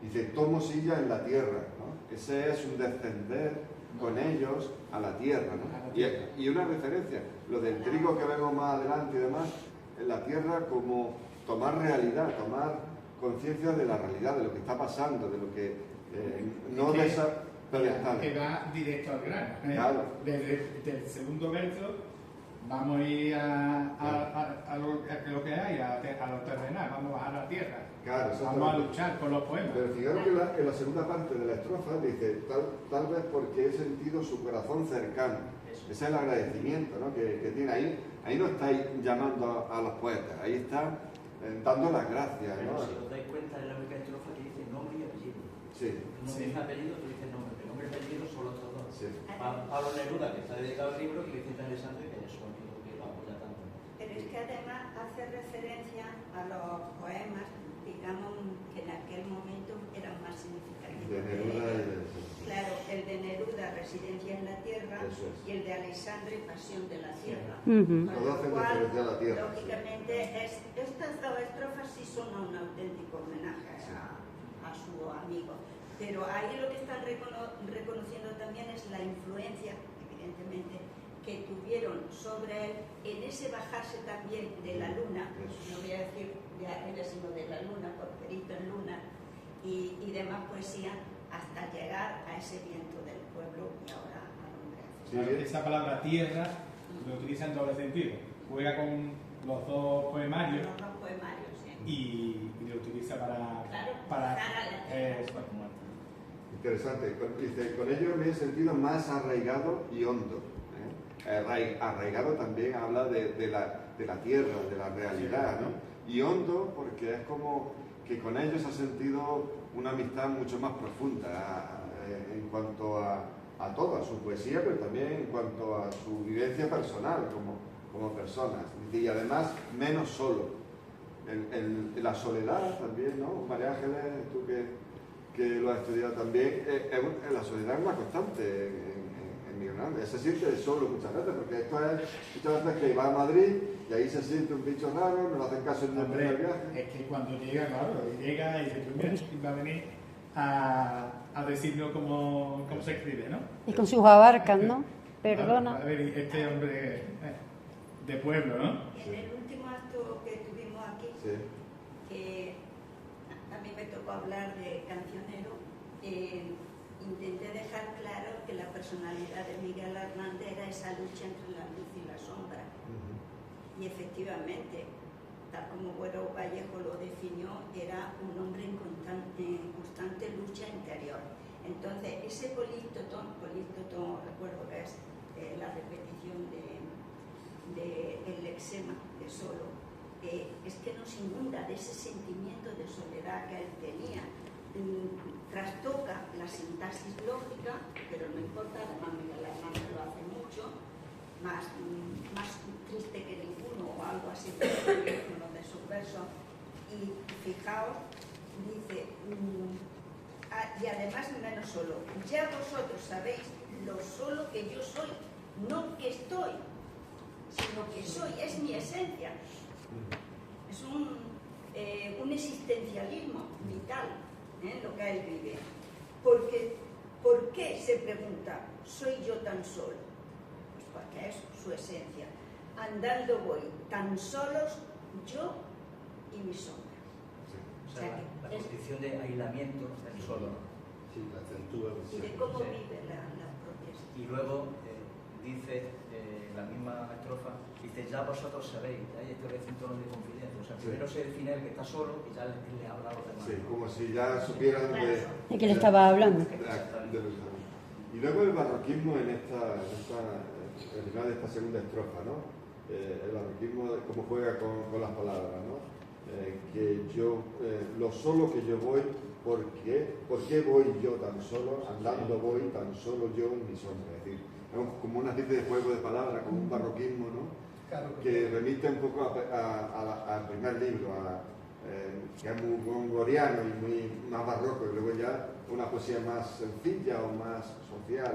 Dice, tomo silla en la tierra, ¿no? Ese es un descender con ellos a la tierra, ¿no? Y una referencia, lo del trigo que vemos más adelante y demás, en la tierra como tomar realidad, tomar conciencia de la realidad, de lo que está pasando, de lo que no de esa pedestal. Que va directo al grano. Claro. Desde el segundo verso vamos a ir a lo que hay, a lo terrenal, vamos a bajar a la tierra. Claro, Vamos a luchar por los poemas. Pero fijaros que en la segunda parte de la estrofa dice, tal vez porque he sentido su corazón cercano. Ese es el agradecimiento, ¿no? que tiene ahí. Ahí no estáis llamando a los poetas, ahí está dando las gracias, Pero ¿no? si os dais cuenta, es la única estrofa que dice nombre y apellido. Sí. No dice apellido, tú dices nombre, pero nombre y apellido son los otros dos. Sí. Pablo Neruda, que está dedicado al libro, que dice Alessandro, que es su amigo que lo apoya tanto. Pero es que además hace referencia a los poemas, digamos, que en aquel momento eran más significativos. De Neruda y de... Claro, el de Neruda, Residencia en la Tierra, Eso es. y el de Alessandro, Pasión de la Tierra. Ujú. Con Todos lo hacen cual, referencia a la tierra. lógicamente, estas dos estrofas sí son un auténtico homenaje a su amigo. Pero ahí lo que están reconociendo también es la influencia, evidentemente, que tuvieron sobre él en ese bajarse también de la luna, no voy a decir de arriba, sino de la luna, por perito en luna, y demás poesía, hasta llegar a ese viento del pueblo y ahora al hombre. Claro, esa palabra tierra lo utiliza en doble sentido. Juega con los dos poemarios Los dos poemarios, sí. y lo utiliza para... Claro, para cara a la tierra. Interesante. Dice, con ello me he sentido más arraigado y hondo. Arraigado también habla de la tierra, de la realidad, ¿no? Y hondo porque es como que con ellos ha sentido una amistad mucho más profunda en cuanto a todo, a su poesía, pero también en cuanto a su vivencia personal como personas. Y además, menos solo. La soledad también, ¿no? María Ángeles, tú que lo has estudiado también, la soledad es una constante en Miguel Hernández. Se siente solo muchas veces, porque esto es muchas veces que va a Madrid y ahí se siente un bicho raro, no le hacen caso en el primer viaje. Es que cuando llega, claro, llega y dice, mira, va a venir a decirnos cómo se escribe, ¿no? Y con sus abarcas, ¿no? Perdona. A ver, este hombre de pueblo, ¿no? En el último acto que tuvimos aquí, Sí. que a mí me tocó hablar de cancionero, intenté dejar claro que la personalidad de Miguel Hernández era esa lucha entre la luz y la sombra. Y efectivamente, tal como Güero Vallejo lo definió, era un hombre en constante lucha interior. Entonces, ese polítono, recuerdo que es la repetición del lexema de Solo, es que nos inunda de ese sentimiento de soledad que él tenía. Trastoca la sintaxis lógica, pero no importa, además Miguel Hernández lo hace mucho, más triste que ninguno o algo así, uno de sus versos. Y fijaos, dice, y además menos solo, ya vosotros sabéis lo solo que yo soy, no que estoy, sino que soy, es mi esencia. Es un existencialismo vital, lo que él vive. Porque, ¿por qué se pregunta, soy yo tan solo? Pues porque es su esencia. Andando voy, tan solos yo y mi sombra. O sea, la condición de aislamiento del solo. Sí, la acentúa. Y de cómo vive la propia esencia. Y luego dice la misma estrofa, dice, ya vosotros sabéis, ahí establece un tono de confidencia. O sea, primero se define el que está solo y ya él le habla a los demás. Sí, como si ya supieran ¿De qué le estaba hablando? Y luego el barroquismo en el final de esta segunda estrofa, ¿no? el barroquismo, cómo juega con las palabras, ¿no? Que yo, lo solo que yo voy, ¿por qué voy yo tan solo? Andando voy tan solo yo en mi sombra. Es decir, es como una especie de juego de palabras, como un barroquismo, ¿no? Claro, Que remite un poco al primer libro, que es muy gongoriano y muy más barroco, y luego ya una poesía más sencilla o más social.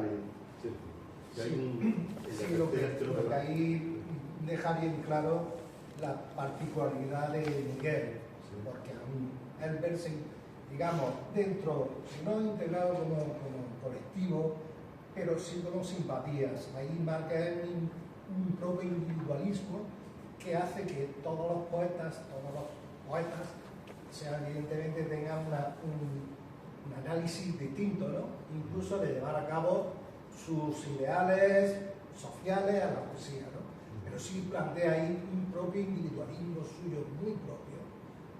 Sí, lo que ahí deja bien claro la particularidad de Miguel, porque él verse, digamos, dentro, no integrado como colectivo, pero sí con simpatías. Ahí marca un propio individualismo que hace que todos los poetas, evidentemente tengan un análisis distinto, ¿no? Incluso de llevar a cabo sus ideales sociales a la poesía, ¿no? Pero sí plantea ahí un propio individualismo suyo muy propio,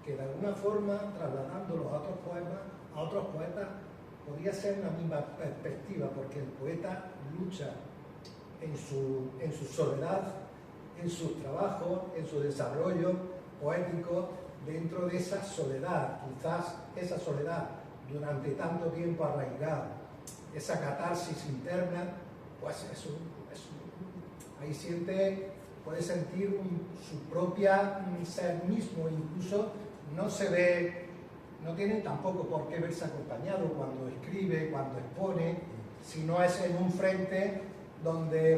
que de alguna forma, trasladándolo a otros poetas, podría ser una misma perspectiva, porque el poeta lucha en su soledad, en sus trabajos, en su desarrollo poético, dentro de esa soledad, quizás esa soledad durante tanto tiempo arraigada, esa catarsis interna, pues ahí puede sentir su propia ser mismo, incluso no tiene tampoco por qué verse acompañado cuando escribe, cuando expone, si no es en un frente donde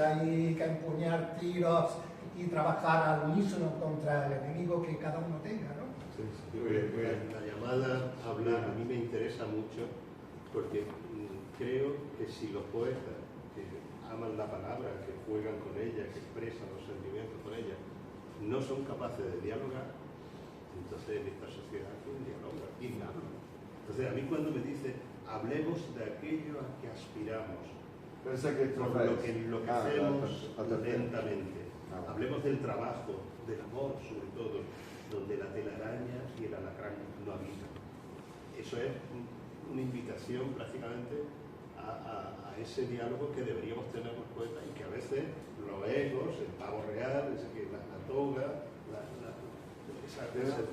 hay que empuñar tiros y trabajar al unísono contra el enemigo que cada uno tenga, ¿no? La llamada a hablar a mí me interesa mucho, porque creo que si los poetas que aman la palabra, que juegan con ella, que expresan los sentimientos con ella, no son capaces de dialogar, entonces en esta sociedad ¿quién dialoga? ¿Quién habla? Entonces a mí cuando me dice hablemos de aquello a que aspiramos, lo que hacemos lentamente, hablemos del trabajo, del amor sobre todo, donde la telaraña y el alacrán no habitan. Eso es una invitación prácticamente a ese diálogo que deberíamos tener los poetas, y que a veces los egos, el pavo real, la toga,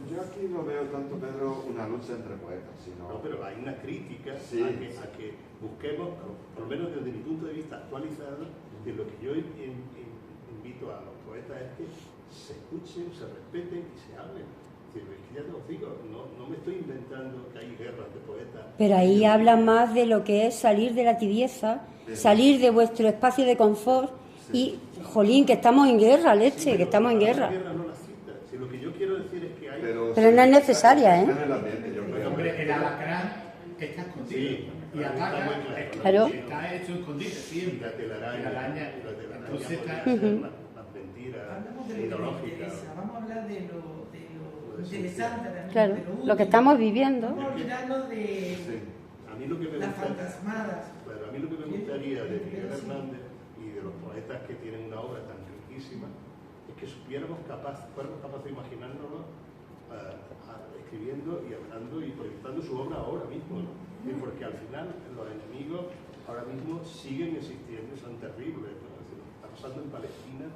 yo aquí no veo tanto, Pedro, una lucha entre poetas, sino... No, pero hay una crítica a que busquemos, por lo menos desde mi punto de vista actualizado, que lo que yo invito a los poetas es que se escuchen, se respeten y se hablen. Es que ya te os digo, no me estoy inventando que hay guerras de poetas. Pero ahí habla más de lo que es salir de la tibieza, salir de vuestro espacio de confort y, jolín, que estamos en guerra, leche, que estamos en guerra. Si lo que yo quiero decir es que hay... Pero no es necesaria, ¿eh? Hombre, el alacrán está escondido y ataca, claro. Está hecho escondido siempre. La telaraña, entonces está... las mentiras ideológicas. Vamos a hablar de lo interesante también, Claro, de lo útil. lo que estamos viviendo. Vamos a olvidarnos de A mí lo que me las gusta, fantasmadas. bueno, a mí lo que me gustaría de Miguel Hernández y de los poetas que tienen una obra tan riquísima es que fuéramos capaces de imaginárnoslo escribiendo y hablando y proyectando su obra ahora mismo, ¿no? Porque al final los enemigos ahora mismo siguen existiendo y son terribles, ¿no? Es decir, lo que está pasando en Palestina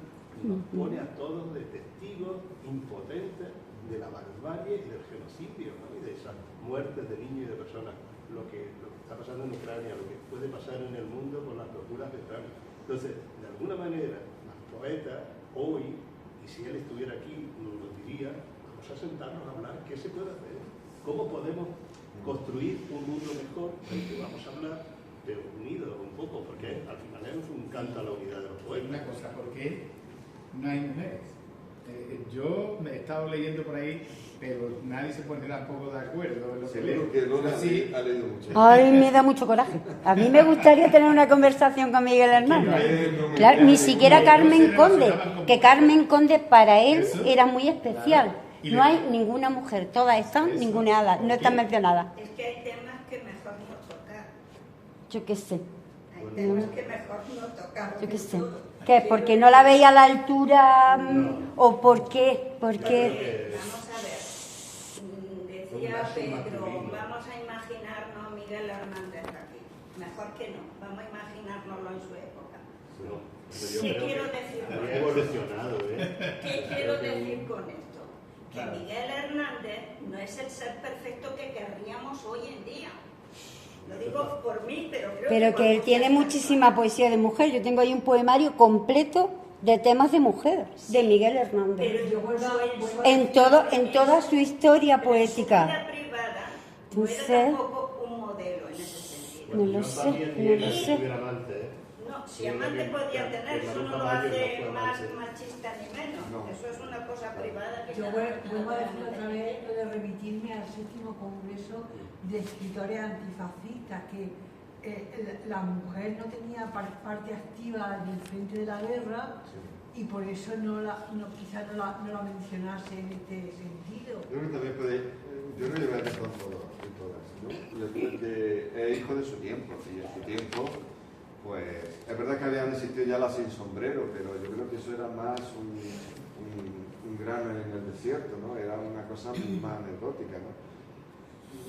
nos pone a todos de testigos impotentes de la barbarie y del genocidio, ¿no? Y de esas muertes de niños y de personas, lo que está pasando en Ucrania, lo que puede pasar en el mundo con las torturas de Ucrania. Entonces, de alguna manera, los poetas hoy, y si él estuviera aquí nos lo diría, vamos a sentarnos a hablar qué se puede hacer, cómo podemos construir un mundo mejor, del que vamos a hablar, pero unidos un poco, porque al final es un canto a la unidad de los poetas. Una cosa, ¿por qué no hay mujeres? Yo me he estado leyendo por ahí, pero nadie se pone tampoco de acuerdo en lo que leo. Que Lola Sí. ha leído mucho. Ay, me da mucho coraje. A mí me gustaría tener una conversación con Miguel Hernández. Claro, ni siquiera Carmen Conde, que Carmen Conde para él era muy especial. No hay ninguna mujer, todas están ninguneadas, no están mencionadas. Es que hay temas que mejor no tocar. Yo qué sé. Hay temas que mejor no tocar. Yo qué sé. ¿Qué? ¿Porque no la veía a la altura? ¿O por qué? Vamos a ver. Decía Pedro, vamos a imaginarnos a Miguel Hernández aquí. Mejor que no. Vamos a imaginárnoslo en su época. Yo ¿Qué creo quiero que decir con había esto? evolucionado, ¿Qué quiero decir con esto? Que Claro. Miguel Hernández no es el ser perfecto que querríamos hoy en día. Lo digo por mí, pero creo Pero por que él muchas tiene personas. muchísima poesía de mujer. Yo tengo ahí un poemario completo de temas de mujer, de Miguel Hernández. Pero yo En toda su historia Pero en su poética. vida privada no Entonces- era tampoco un modelo en ese sentido. No lo sé, no lo sé. Tuviera amante, ¿eh? No, si Yo amante creo que- podía que tener, eso no Maruja lo Mayo hace no fue más amante. machista ni menos. No. Eso es una cosa privada que Yo cada vuelvo a uno decir otra vez lo de remitirme al 7º Congreso de Escritores Antifascistas, que la mujer no tenía parte activa en el frente de la guerra y por eso quizás no la mencionase en este sentido. Yo creo que también puede, yo creo que voy a empezar en todas, ¿no? Yo creo que es hijo de su tiempo, y en su tiempo, pues, es verdad que habían existido ya las sin sombrero, pero yo creo que eso era más un grano en el desierto, ¿no? Era una cosa más anecdótica, ¿no?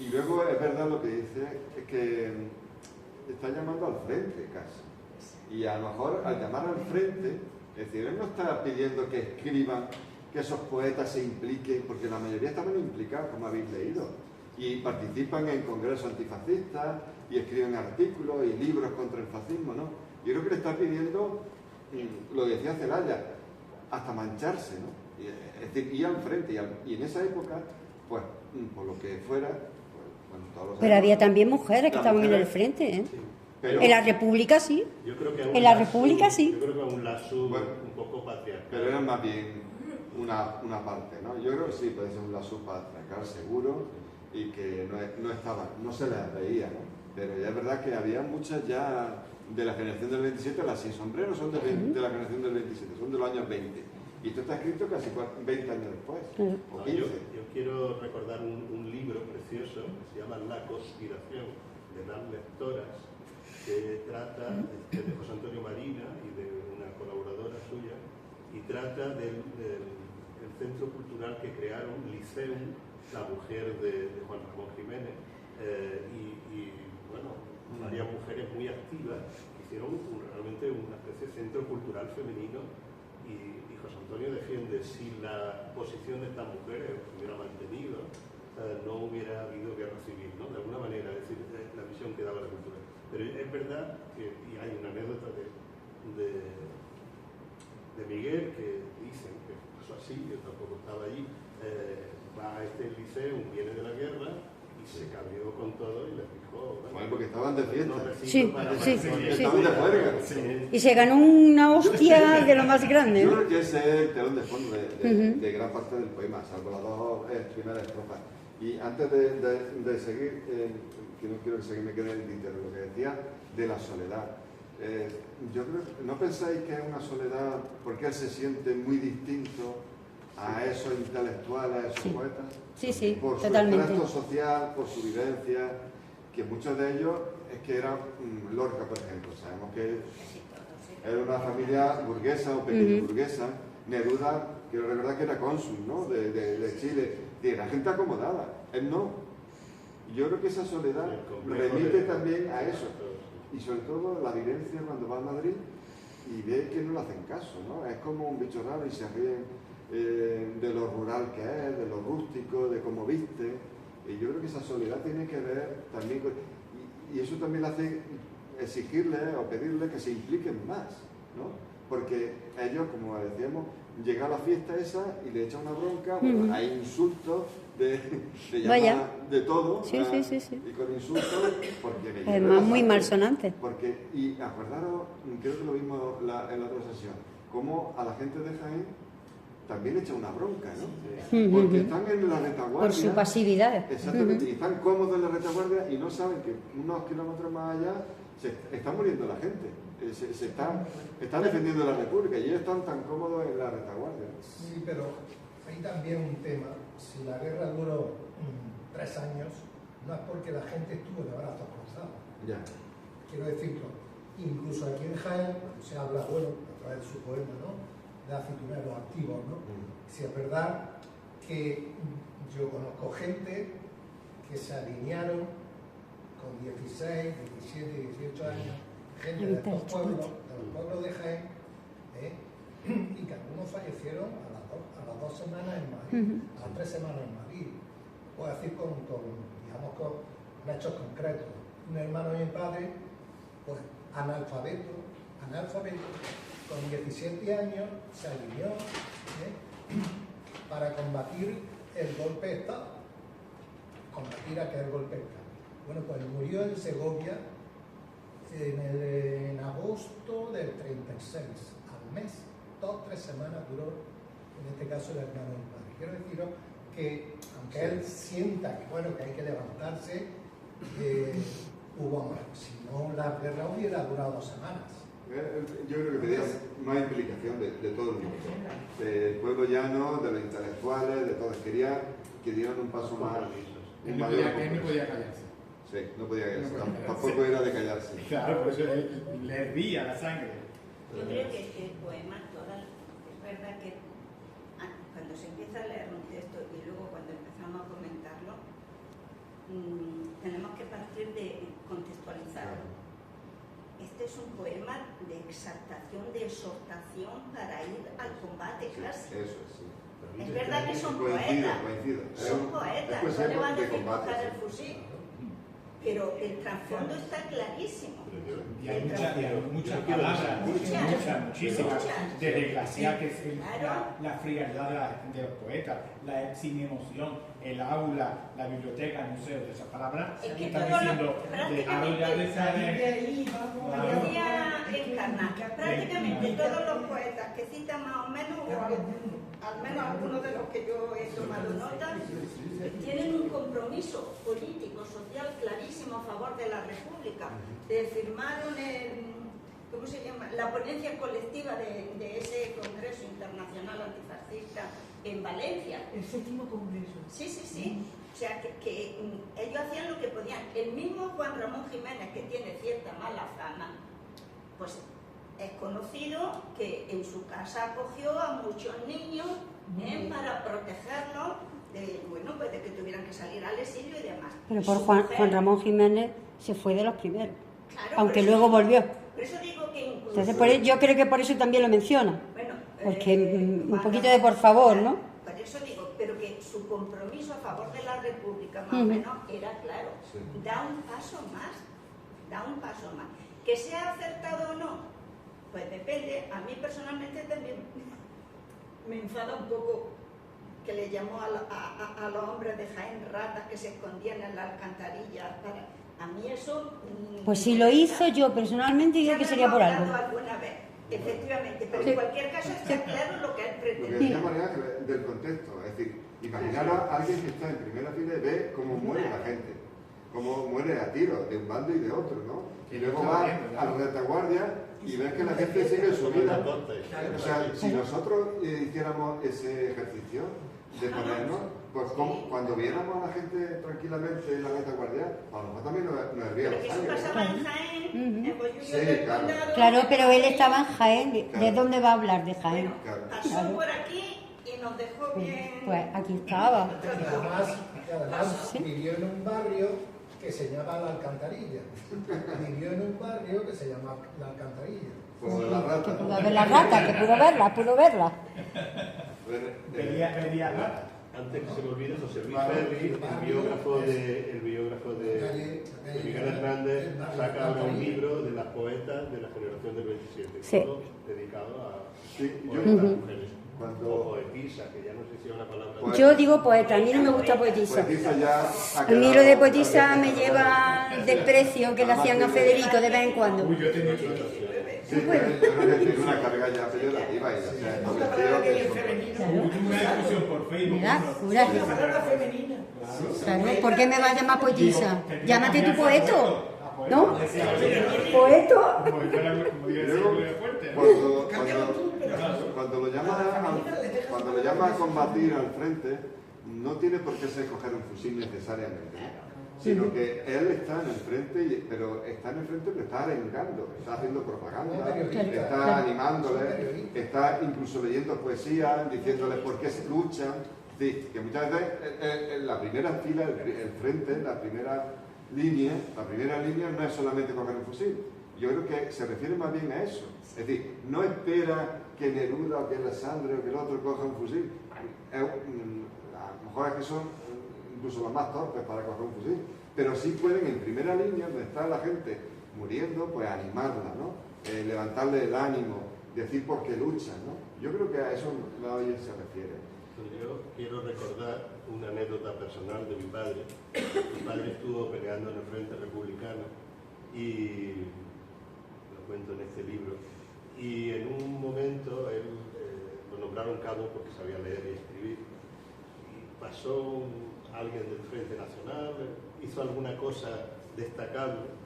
Y luego es verdad lo que dice, es que está llamando al frente casi. Y a lo mejor al llamar al frente, es decir, él no está pidiendo que escriban, que esos poetas se impliquen, porque la mayoría estaban implicados, como habéis leído, y participan en congresos antifascistas, y escriben artículos y libros contra el fascismo, ¿no? Yo creo que le está pidiendo, lo decía Celaya, hasta mancharse, ¿no? Es decir, ir al frente, y en esa época, pues, por lo que fuera, pues, bueno, todos los Pero años, había también mujeres que las estaban en el mujeres- frente, ¿eh? Sí. Pero- En la República sí. Yo creo que En la República sí. Yo creo que un lazo Bueno, un poco patriarcal. Pero era más bien una parte, ¿no? Yo creo que sí, puede ser un lazo patriarcal seguro y que no estaba, no se les veía, ¿no? Pero ya es verdad que había muchas ya de la generación del 27, las sin sombrero son de la generación del 27, son de los años 20. Y esto está escrito casi 20 años después, o No, 15. yo quiero recordar un libro precioso que se llama La conspiración de las lectoras, que trata de José Antonio Marina y de una colaboradora suya, y trata del centro cultural que crearon, Liceum, la mujer de Juan Ramón Jiménez, y bueno, varias mujeres muy activas que hicieron realmente una especie de centro cultural femenino, y José Antonio defiende si la posición de estas mujeres se hubiera mantenido, no hubiera habido guerra civil, ¿no? De alguna manera, es decir, la visión que daba la cultura. Pero es verdad que, y hay una anécdota de Miguel que dicen que pasó así, yo tampoco estaba allí, va a este liceo, viene de la guerra y se cambió con todo y les dijo... Bueno, porque estaban de fiesta. Sí, sí, sí. Estaban de juerga. Y se ganó una hostia de lo más grande, Yo ¿no? creo que ese es el telón de fondo de gran parte del poema, salvo las dos primeras estrofas. Y antes de seguir, que no quiero que se me quede en el tintero, lo que decía de la soledad. Yo creo, ¿no pensáis que es una soledad porque él se siente muy distinto a esos intelectuales, a esos poetas? Sí, Por su totalmente. extracto social, por su vivencia, que muchos de ellos es que eran Lorca, por ejemplo. Sabemos que era una familia burguesa o pequeño burguesa. Neruda, quiero recordar que era cónsul, ¿no? de Chile, y era gente acomodada. Él no. Y yo creo que esa soledad remite también a eso. Y sobre todo la vivencia cuando va a Madrid y ve que no le hacen caso, ¿no? Es como un bicho raro y se ríen de lo rural que es, de lo rústico, de cómo viste. Y yo creo que esa soledad tiene que ver también con... Y eso también le hace exigirle o pedirle que se impliquen más, ¿no? Porque ellos, como decíamos, llega a la fiesta esa y le echa una bronca, bueno, hay insultos, de Vaya. de todo, Sí. y con insultos, porque me Además, muy malsonante. porque, y acordaros, creo que lo vimos en la otra sesión, cómo a la gente de Jaén también echa una bronca, ¿no? Porque están en la retaguardia. Por su pasividad. Exactamente, y están cómodos en la retaguardia y no saben que unos kilómetros más allá se está muriendo la gente. Se está defendiendo la República y ellos están tan cómodos en la retaguardia. Sí, pero hay también un tema. Si la guerra duró 3 años, no es porque la gente estuvo de brazos cruzados. Ya. Quiero decirlo, incluso aquí en Jaén, se habla, bueno, a través de su poema, ¿no?, de aceituneros activos, ¿no? Si es verdad que yo conozco gente que se alinearon con 16, 17, 18 años, gente de estos pueblos, de los pueblos de Jaén, y que algunos fallecieron a las 2 semanas en Madrid, a las 3 semanas en Madrid. Puedo decir digamos, con hechos concretos. Un hermano de mi padre, pues analfabeto, con 17 años, se alineó para combatir el golpe de Estado, combatir aquel golpe de Estado. Bueno, pues murió en Segovia en agosto del 36, al mes, 2-3 semanas duró, en este caso, el hermano de mi padre. Quiero deciros que, aunque él sienta que, bueno, que hay que levantarse, hubo amor. Si no, la guerra hubiera durado 2 semanas. Yo creo que pedía más implicación de todo el mundo, del pueblo llano, de los intelectuales, de todos. Quería que dieran un paso más. Él no podía callarse. Sí, no podía callarse. Tampoco era de callarse. Claro, por eso le hervía la sangre. Yo creo que el poema, es verdad que cuando se empieza a leer un texto y luego cuando empezamos a comentarlo, tenemos que partir de contextualizarlo. Este es un poema de exaltación, de exhortación para ir al combate casi. Eso sí. Es verdad que son poetas, son poetas, no le van a decir coger el fusil, pero el trasfondo está clarísimo. Y hay muchas palabras, muchísimas, desde glaciar, que es la frialdad de los poetas, la sin emoción, el aula, la biblioteca, el museo, de esas palabras Es que están todo diciendo decía Encarna, prácticamente todos los poetas que citan más o menos, al menos algunos de los que yo he tomado nota, tienen un compromiso político, social clarísimo a favor de la República. Firmaron ¿cómo se llama? La ponencia colectiva de ese Congreso Internacional Antifascista en Valencia. El 7º Congreso. Sí. O sea, que ellos hacían lo que podían. El mismo Juan Ramón Jiménez, que tiene cierta mala fama, pues es conocido que en su casa acogió a muchos niños para protegerlos de que tuvieran que salir al exilio y demás. Pero por Juan Ramón Jiménez se fue de los primeros, claro, aunque luego volvió. Por eso digo que incluso... Entonces, yo creo que por eso también lo menciona. Bueno, porque un poquito de por favor, ¿no? Por eso digo, pero que su compromiso a favor de la República, más o menos, era claro. Sí. Da un paso más. Que sea acertado o no, pues depende. A mí personalmente también me enfada un poco que le llamó a los hombres de Jaén ratas que se escondían en las alcantarillas. A mí eso... Pues si lo hizo, yo personalmente digo que sería por algo. Alguna vez, efectivamente, pero en cualquier caso está claro lo que él pretende. Lo que decía María del contexto, es decir, imaginaros a alguien que está en primera fila y ve cómo muere la gente, cómo muere a tiros de un bando y de otro, ¿no? Y luego va a la retaguardia y ves que la gente sigue su vida. O sea, si nosotros hiciéramos ese ejercicio de ponernos, pues cuando viéramos a la gente tranquilamente en la retaguardia, a lo mejor también nos hervía la sangre. Eso pasaba en Jaén, sí, claro. Claro, pero él estaba en Jaén. ¿De dónde va a hablar de Jaén? Bueno, pasó por aquí y nos dejó bien... Pues aquí estaba. Y además vivió en un barrio que se llama La Alcantarilla. Vivió en un barrio que se llama La Alcantarilla. Pues de la rata. La de la rata, que pudo verla. Vería rata. Antes que se me olvide, José Luis Ferri, el biógrafo de Miguel Hernández, saca ahora un libro de las poetas de la generación del 27, todo dedicado a poetas mujeres. O poetisa, que ya no sé si es una palabra... Yo digo poeta, a mí no me gusta poetisa. A mí lo de poetisa me lleva desprecio que le hacían a Federico de vez en cuando. Uy, yo tengo Sí, yo creo que tiene una carga ya peyorativa y una discusión por Facebook. Claro, ¿por qué me va a llamar poetisa? Llámate tu poeto, ¿no? ¿Poeto? Cuando lo llama a combatir al frente, no tiene por qué ser coger un fusil necesariamente, sino que él está en el frente, pero está arengando, está haciendo propaganda, está animándole, está incluso leyendo poesía, diciéndoles por qué se luchan. Sí, que muchas veces en la primera fila, el frente, la primera línea no es solamente coger un fusil. Yo creo que se refiere más bien a eso. Es decir, no espera que Neruda o que Alessandro o que el otro coja un fusil. A lo mejor es que son incluso los más torpes para coger un fusil, pero sí pueden en primera línea, donde está la gente muriendo, pues animarla, ¿no? Levantarle el ánimo, decir por qué luchan, ¿no? Yo creo que a eso Lavalle se refiere. Yo quiero recordar una anécdota personal de mi padre. Mi padre estuvo peleando en el Frente Republicano y lo cuento en este libro. Y en un momento él lo nombraron cabo porque sabía leer y escribir. Y pasó alguien del Frente Nacional, hizo alguna cosa destacable.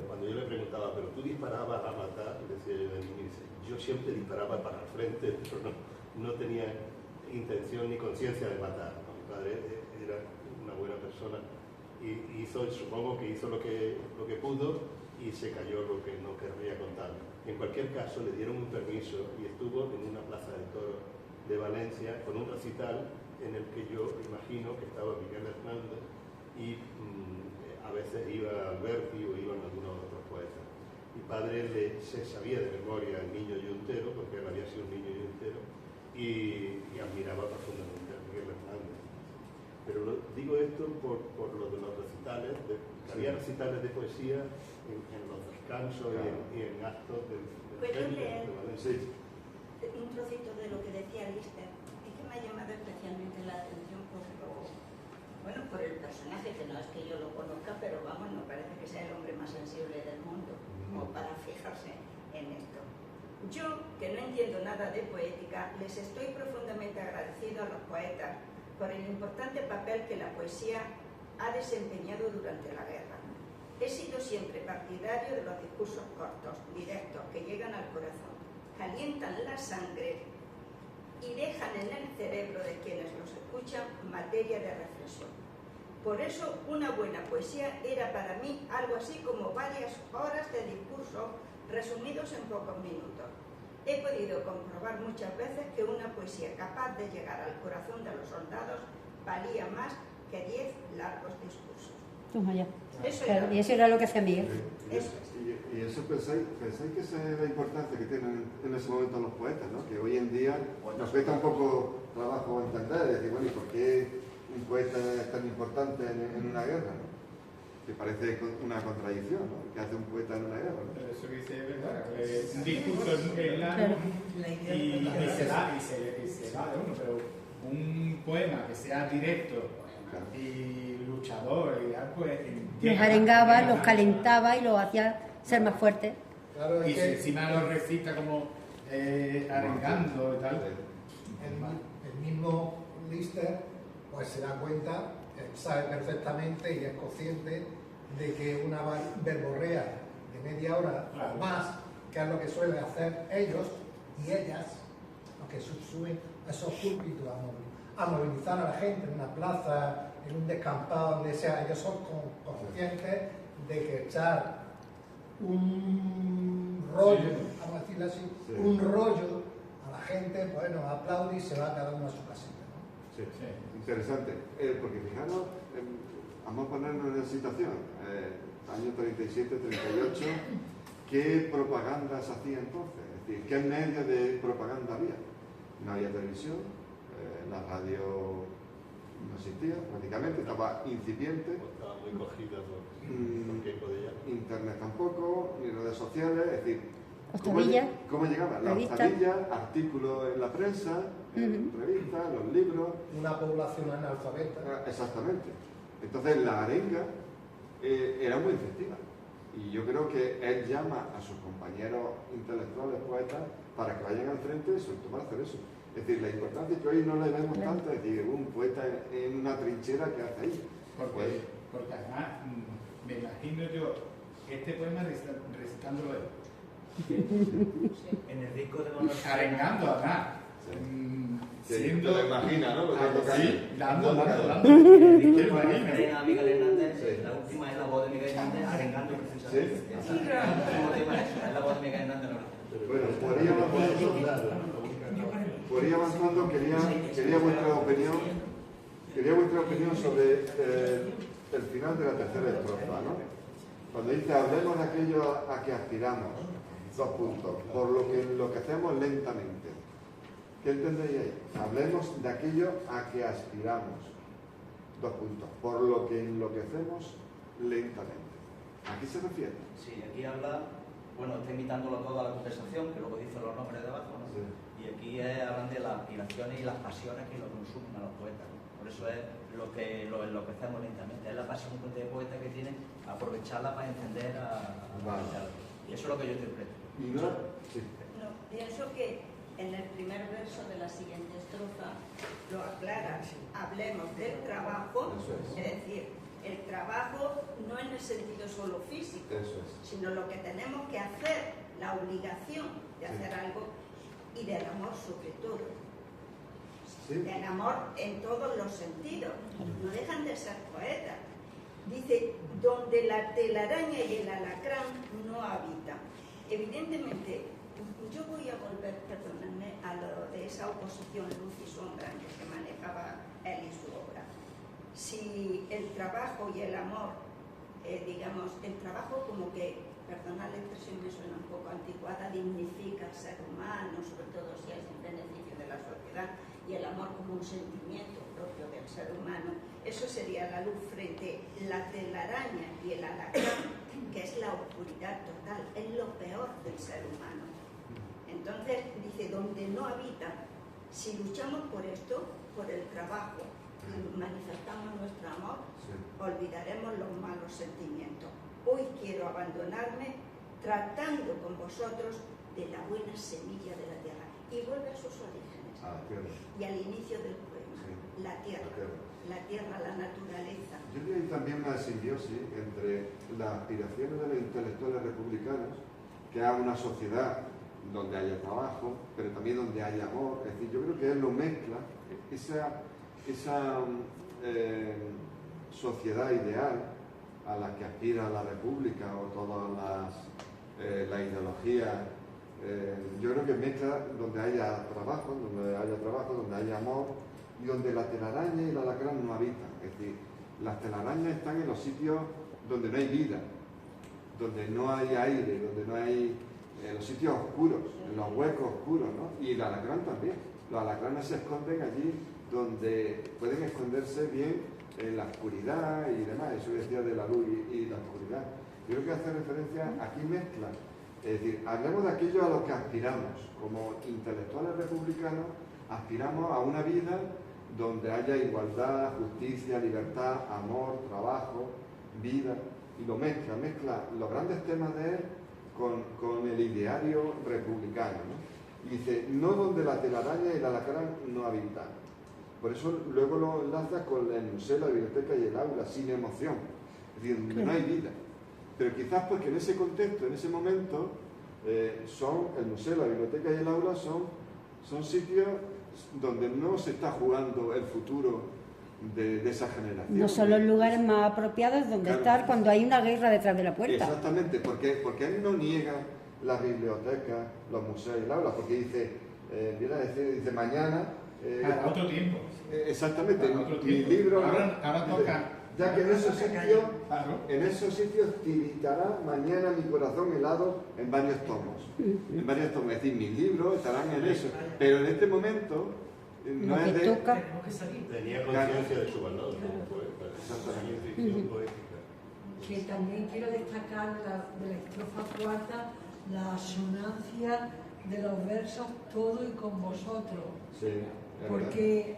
Cuando yo le preguntaba, ¿pero tú disparabas a matar? Decía yo de mí, yo siempre disparaba para el frente, pero no tenía intención ni conciencia de matar, ¿no? Mi padre era una buena persona y supongo que hizo lo que pudo y se cayó lo que no querría contar. En cualquier caso, le dieron un permiso y estuvo en una plaza de toros de Valencia con un recital en el que yo imagino que estaba Miguel Hernández y a veces iba Alberti o iban algunos otros poetas. Mi padre se sabía de memoria El Niño Yuntero, porque él había sido un niño yuntero, y admiraba profundamente a Miguel Hernández. Pero digo esto por lo de los recitales, había recitales de poesía en los descansos y en actos del leer sí. un trocito de lo que decía Lister? Es que me ha llamado especialmente la atención por el personaje, que no es que yo lo conozca, pero vamos, no parece que sea el hombre más sensible del mundo, como para fijarse en esto. Yo, que no entiendo nada de poética, les estoy profundamente agradecido a los poetas por el importante papel que la poesía ha desempeñado durante la guerra. He sido siempre partidario de los discursos cortos, directos, que llegan al corazón, calientan la sangre y dejan en el cerebro de quienes los escuchan materia de reflexión. Por eso, una buena poesía era para mí algo así como varias horas de discurso resumidos en pocos minutos. He podido comprobar muchas veces que una poesía capaz de llegar al corazón de los soldados valía más que 10 largos discursos. Toma ya. Eso Claro, y eso era lo que hacía Miguel. Y eso pensáis que esa es la importancia que tienen en ese momento los poetas, ¿no? Que hoy en día nos cuesta un poco trabajo entender, decir, bueno, ¿y por qué un poeta es tan importante en una guerra, ¿no? Que parece una contradicción, ¿no? ¿Qué hace un poeta en una guerra, ¿no? Pero eso que dice es verdad, un discurso es largo y se va de uno, pero un poema que sea directo y luchador y ya, pues Los arengaba, los calentaba y los hacía ser más fuertes. Claro, y si encima lo recita como arengando y tal. El mismo Lister pues se da cuenta, sabe perfectamente y es consciente de que una verborrea de media hora o más, que es lo que suelen hacer ellos y ellas, los que suben a esos púlpitos a movilizar a la gente en una plaza, en un descampado, donde sea, ellos son conscientes de que echar un rollo, vamos a decirlo así, un rollo a la gente, bueno, aplaude y se va cada uno a su casita, ¿no? Sí. Interesante, porque fijaros, vamos a ponernos en la situación, año 37, 38, ¿qué propaganda se hacía entonces? Es decir, ¿qué medios de propaganda había? No había televisión, la radio no existía prácticamente, estaba incipiente. Estaba muy cogida por Internet tampoco, ni redes sociales, es decir, ¿cómo llegaba? La hostalilla, artículos en la prensa, en revistas, los libros. Una población analfabeta. Exactamente. Entonces la arenga era muy efectiva. Y yo creo que él llama a sus compañeros intelectuales, poetas, para que vayan al frente, sobre todo para hacer eso. Es decir, la importancia es que hoy no le vemos tanto, es decir, un poeta en una trinchera que hace ahí. Porque además, me imagino yo este poema recitándolo él. En el disco de Manuel arengando además. Siendo... Te lo imaginas, ¿no? Sí, dando. En el disco de Miguel Hernández, la última es la voz de Miguel Hernández arengando precisamente. Sí. El último tema es la voz de Miguel Hernández. Bueno, por ir avanzando, quería vuestra opinión sobre el final de la tercera estrofa, ¿no? Cuando dice hablemos de aquello a que aspiramos, 2 puntos, por lo que hacemos lentamente. ¿Qué entendéis ahí? Hablemos de aquello a que aspiramos, 2 puntos, por lo que enloquecemos lentamente. ¿A qué se refiere? Sí, aquí habla, bueno, está imitándolo todo a la conversación, que luego dice los nombres de abajo, ¿no? Sí. Y aquí hablan de las aspiraciones y las pasiones que lo consumen a los poetas, ¿no? Por eso es lo que lo enloquecemos lentamente. Es la pasión de poeta que tiene, aprovecharla para encender a Vale. Y eso es lo que yo interpreto. Y no, sí. No, pienso que en el primer verso de la siguiente estrofa lo aclara. Hablemos del trabajo, Eso es. es decir, el trabajo no en el sentido solo físico, Eso es. sino lo que tenemos que hacer, la obligación de hacer algo, y del amor sobre todo. Sí. Del amor en todos los sentidos. No dejan de ser poetas. Dice, donde la telaraña y el alacrán no habitan. Evidentemente, yo voy a volver, perdónenme, a lo de esa oposición luz y sombra en que se manejaba él y su obra. Si el trabajo y el amor, digamos, el trabajo como que, perdonad la expresión, me suena un poco anticuada, dignifica al ser humano, sobre todo si es en beneficio de la sociedad, y el amor como un sentimiento propio del ser humano, eso sería la luz frente a la telaraña y el alacrán, que es la oscuridad total, es lo peor del ser humano. Entonces, dice, donde no habita, si luchamos por esto, por el trabajo, y manifestamos nuestro amor, olvidaremos los malos sentimientos. Hoy quiero abandonarme tratando con vosotros de la buena semilla de la tierra. Y vuelve a sus orígenes. Y al inicio del poema. Sí. La tierra, la naturaleza. Yo creo que hay también una simbiosis entre las aspiraciones de los intelectuales republicanos, que haga una sociedad donde haya trabajo, pero también donde haya amor. Es decir, yo creo que él lo mezcla, esa sociedad ideal a la que aspira la República o todas las ideologías. Yo creo que mezcla donde haya trabajo, donde haya amor y donde la telaraña y el alacrán no habitan. Es decir, las telarañas están en los sitios donde no hay vida, donde no hay aire, donde no hay... en los sitios oscuros, en los huecos oscuros, ¿no? Y el alacrán también. Los alacranes se esconden allí donde pueden esconderse bien en la oscuridad y demás. Eso decía de la luz y la oscuridad. Yo creo que hace referencia, aquí mezcla. Es decir, hablemos de aquello a lo que aspiramos. Como intelectuales republicanos, aspiramos a una vida donde haya igualdad, justicia, libertad, amor, trabajo, vida. Y lo mezcla los grandes temas de él con el ideario republicano, ¿no? Y dice, no donde la telaraña y el alacrán no habitan. Por eso luego lo enlaza con el museo, la biblioteca y el aula, sin emoción. Es decir, donde no hay vida. Pero quizás porque en ese contexto, en ese momento, el museo, la biblioteca y el aula son sitios donde no se está jugando el futuro de esa generación. No son los lugares más apropiados donde estar cuando hay una guerra detrás de la puerta. Exactamente, porque él no niega las bibliotecas, los museos y el aula, porque dice, viene a decir, dice mañana... para otro tiempo. Exactamente, para otro mi libro... Ahora toca... Ya que en esos sitios tiritará mañana mi corazón helado en varios tomos. En varios tomos, es decir, mis libros estarán en eso. Pero en este momento no es de... Tenía conciencia de su valor, ¿no? Exactamente. Que también quiero destacar de la estrofa cuarta la asonancia de los versos todo y con vosotros. Sí. Porque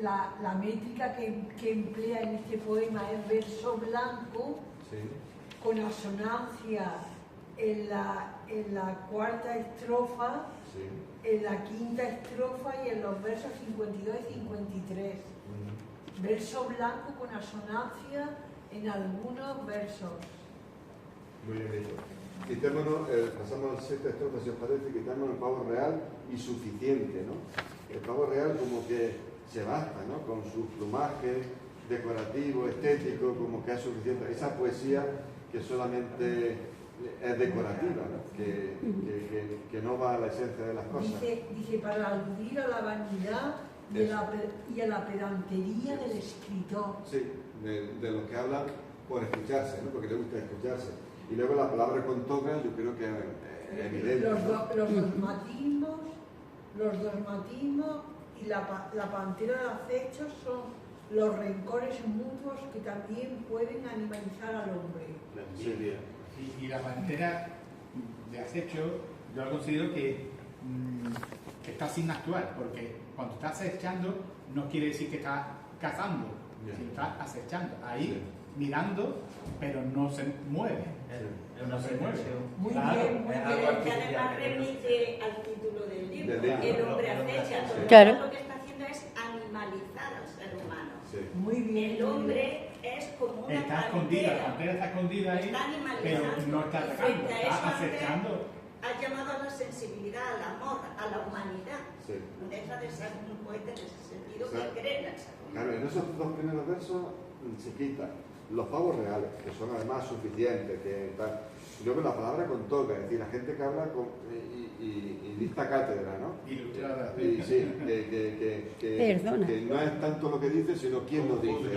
la métrica que emplea en este poema es verso blanco, sí, con asonancia en la cuarta estrofa, sí, en la quinta estrofa y en los versos 52 y 53. Verso blanco con asonancia en algunos versos. Muy bien dicho. Quitémonos, pasamos a la sexta estrofa, si os parece, quitémonos el pavo real y suficiente, ¿no? El pavo real como que se basta, ¿no? Con su plumaje decorativo, estético, como que es suficiente. Esa poesía que solamente es decorativa, ¿no? Que no va a la esencia de las cosas. Dice para aludir a la vanidad y a la pedantería del escritor. Sí, de los que hablan por escucharse, ¿no? Porque le gusta escucharse. Y luego la palabra con toga, yo creo que es evidente. Los dogmatismos y la pantera de acechos son los rencores mutuos que también pueden animalizar al hombre. La envidia. Y la pantera de acecho, yo considero que está sin actuar, porque cuando está acechando no quiere decir que está cazando, sino está acechando. Ahí, mirando, pero no se mueve. No se mueve. Muy Claro. bien, muy Pero bien. que además remite al título del libro, El hombre acecha. Claro. Lo que está haciendo es animalizar al ser humano. Sí. Muy bien. El hombre es como una Está escondida, la pantera está escondida ahí, está pero animalizando. no está Y atacando, frente a está eso, acechando. ha llamado a la sensibilidad, al amor, a la humanidad. Sí. No deja de ser un poeta en ese sentido Exacto. que cree en el ser humano. Claro, en esos dos primeros versos se quita los pavos reales, que son además suficientes, que tal. Y luego la palabra con toga, es decir, la gente que habla y dicta cátedra, ¿no? Ilustrada. Y sí, que no es tanto lo que dice, sino quién lo dice.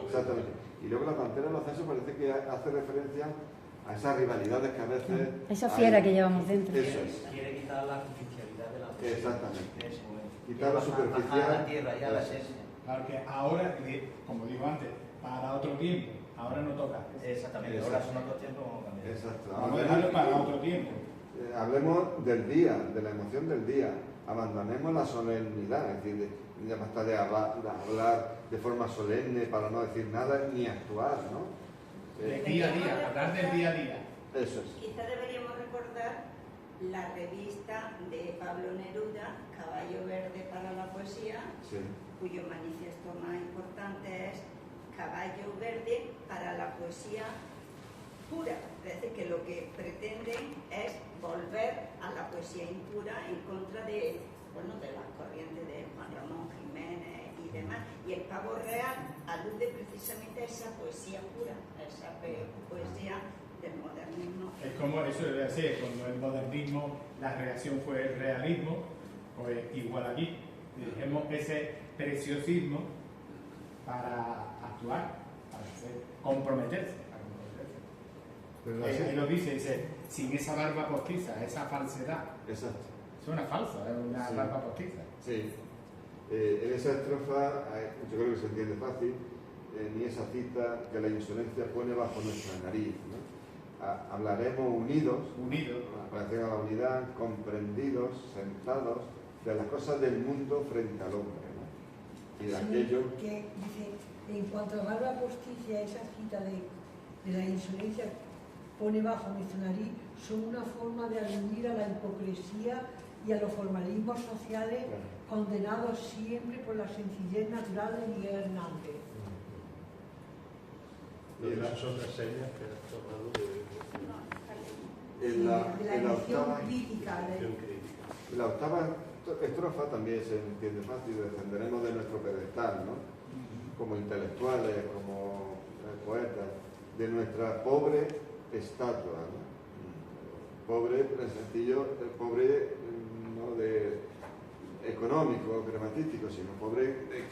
Exactamente. Y luego la pantera de los acechos parece que hace referencia a esas rivalidades que a veces... Esa fiera que llevamos dentro. Eso es. Quiere quitar la artificialidad de la Exactamente. Eso es. Quitar la superficial. Bajar a la tierra, ya la esencia. Claro que ahora, como digo antes, para otro tiempo, ahora no toca. Exactamente, ahora son otros tiempos, vamos a cambiar. Exacto. Vamos a dejarlo para otro tiempo. Hablemos del día, de la emoción del día. Abandonemos la solemnidad, es decir, ya basta de hablar de forma solemne para no decir nada ni actuar, ¿no? Del día a día, hablar del día a día. Eso es. Quizá deberíamos recordar la revista de Pablo Neruda, Caballo Verde para la Poesía, Sí. cuyo manifiesto más importante es Caballo Verde para la Poesía pura. Es decir, que lo que pretenden es volver a la poesía impura en contra de, bueno, de las corrientes de Juan Ramón Jiménez y demás. Y el Pavo Real alude precisamente a esa poesía pura, a esa poesía del modernismo. Es como eso debe ser, cuando el modernismo, la reacción fue el realismo, pues igual aquí. Dirigimos ese preciosismo para actuar, para comprometerse. Pero Él lo dice, sin esa barba postiza, esa falsedad. Exacto. Es una falsa, es una Sí. barba postiza. Sí. En esa estrofa, yo creo que se entiende fácil, ni esa cita que la insolencia pone bajo nuestra nariz, ¿no? Hablaremos unidos, aparecer a la unidad, comprendidos, sentados, de las cosas del mundo frente al hombre, ¿no? Y de aquello... Que dice, en cuanto a barba postiza, esa cita de la insolencia pone bajo nuestra nariz, son una forma de aludir a la hipocresía y a los formalismos sociales condenados siempre por la sencillez natural de Miguel Hernández. Y esas otras señas que has tomado En la edición octava... crítica. En la octava estrofa también se entiende fácil, defenderemos de nuestro pedestal, ¿no? Como intelectuales, como poetas, de nuestra pobre estatua, ¿no? Pobre, en el sentido, pobre no de económico, crematístico, sino pobre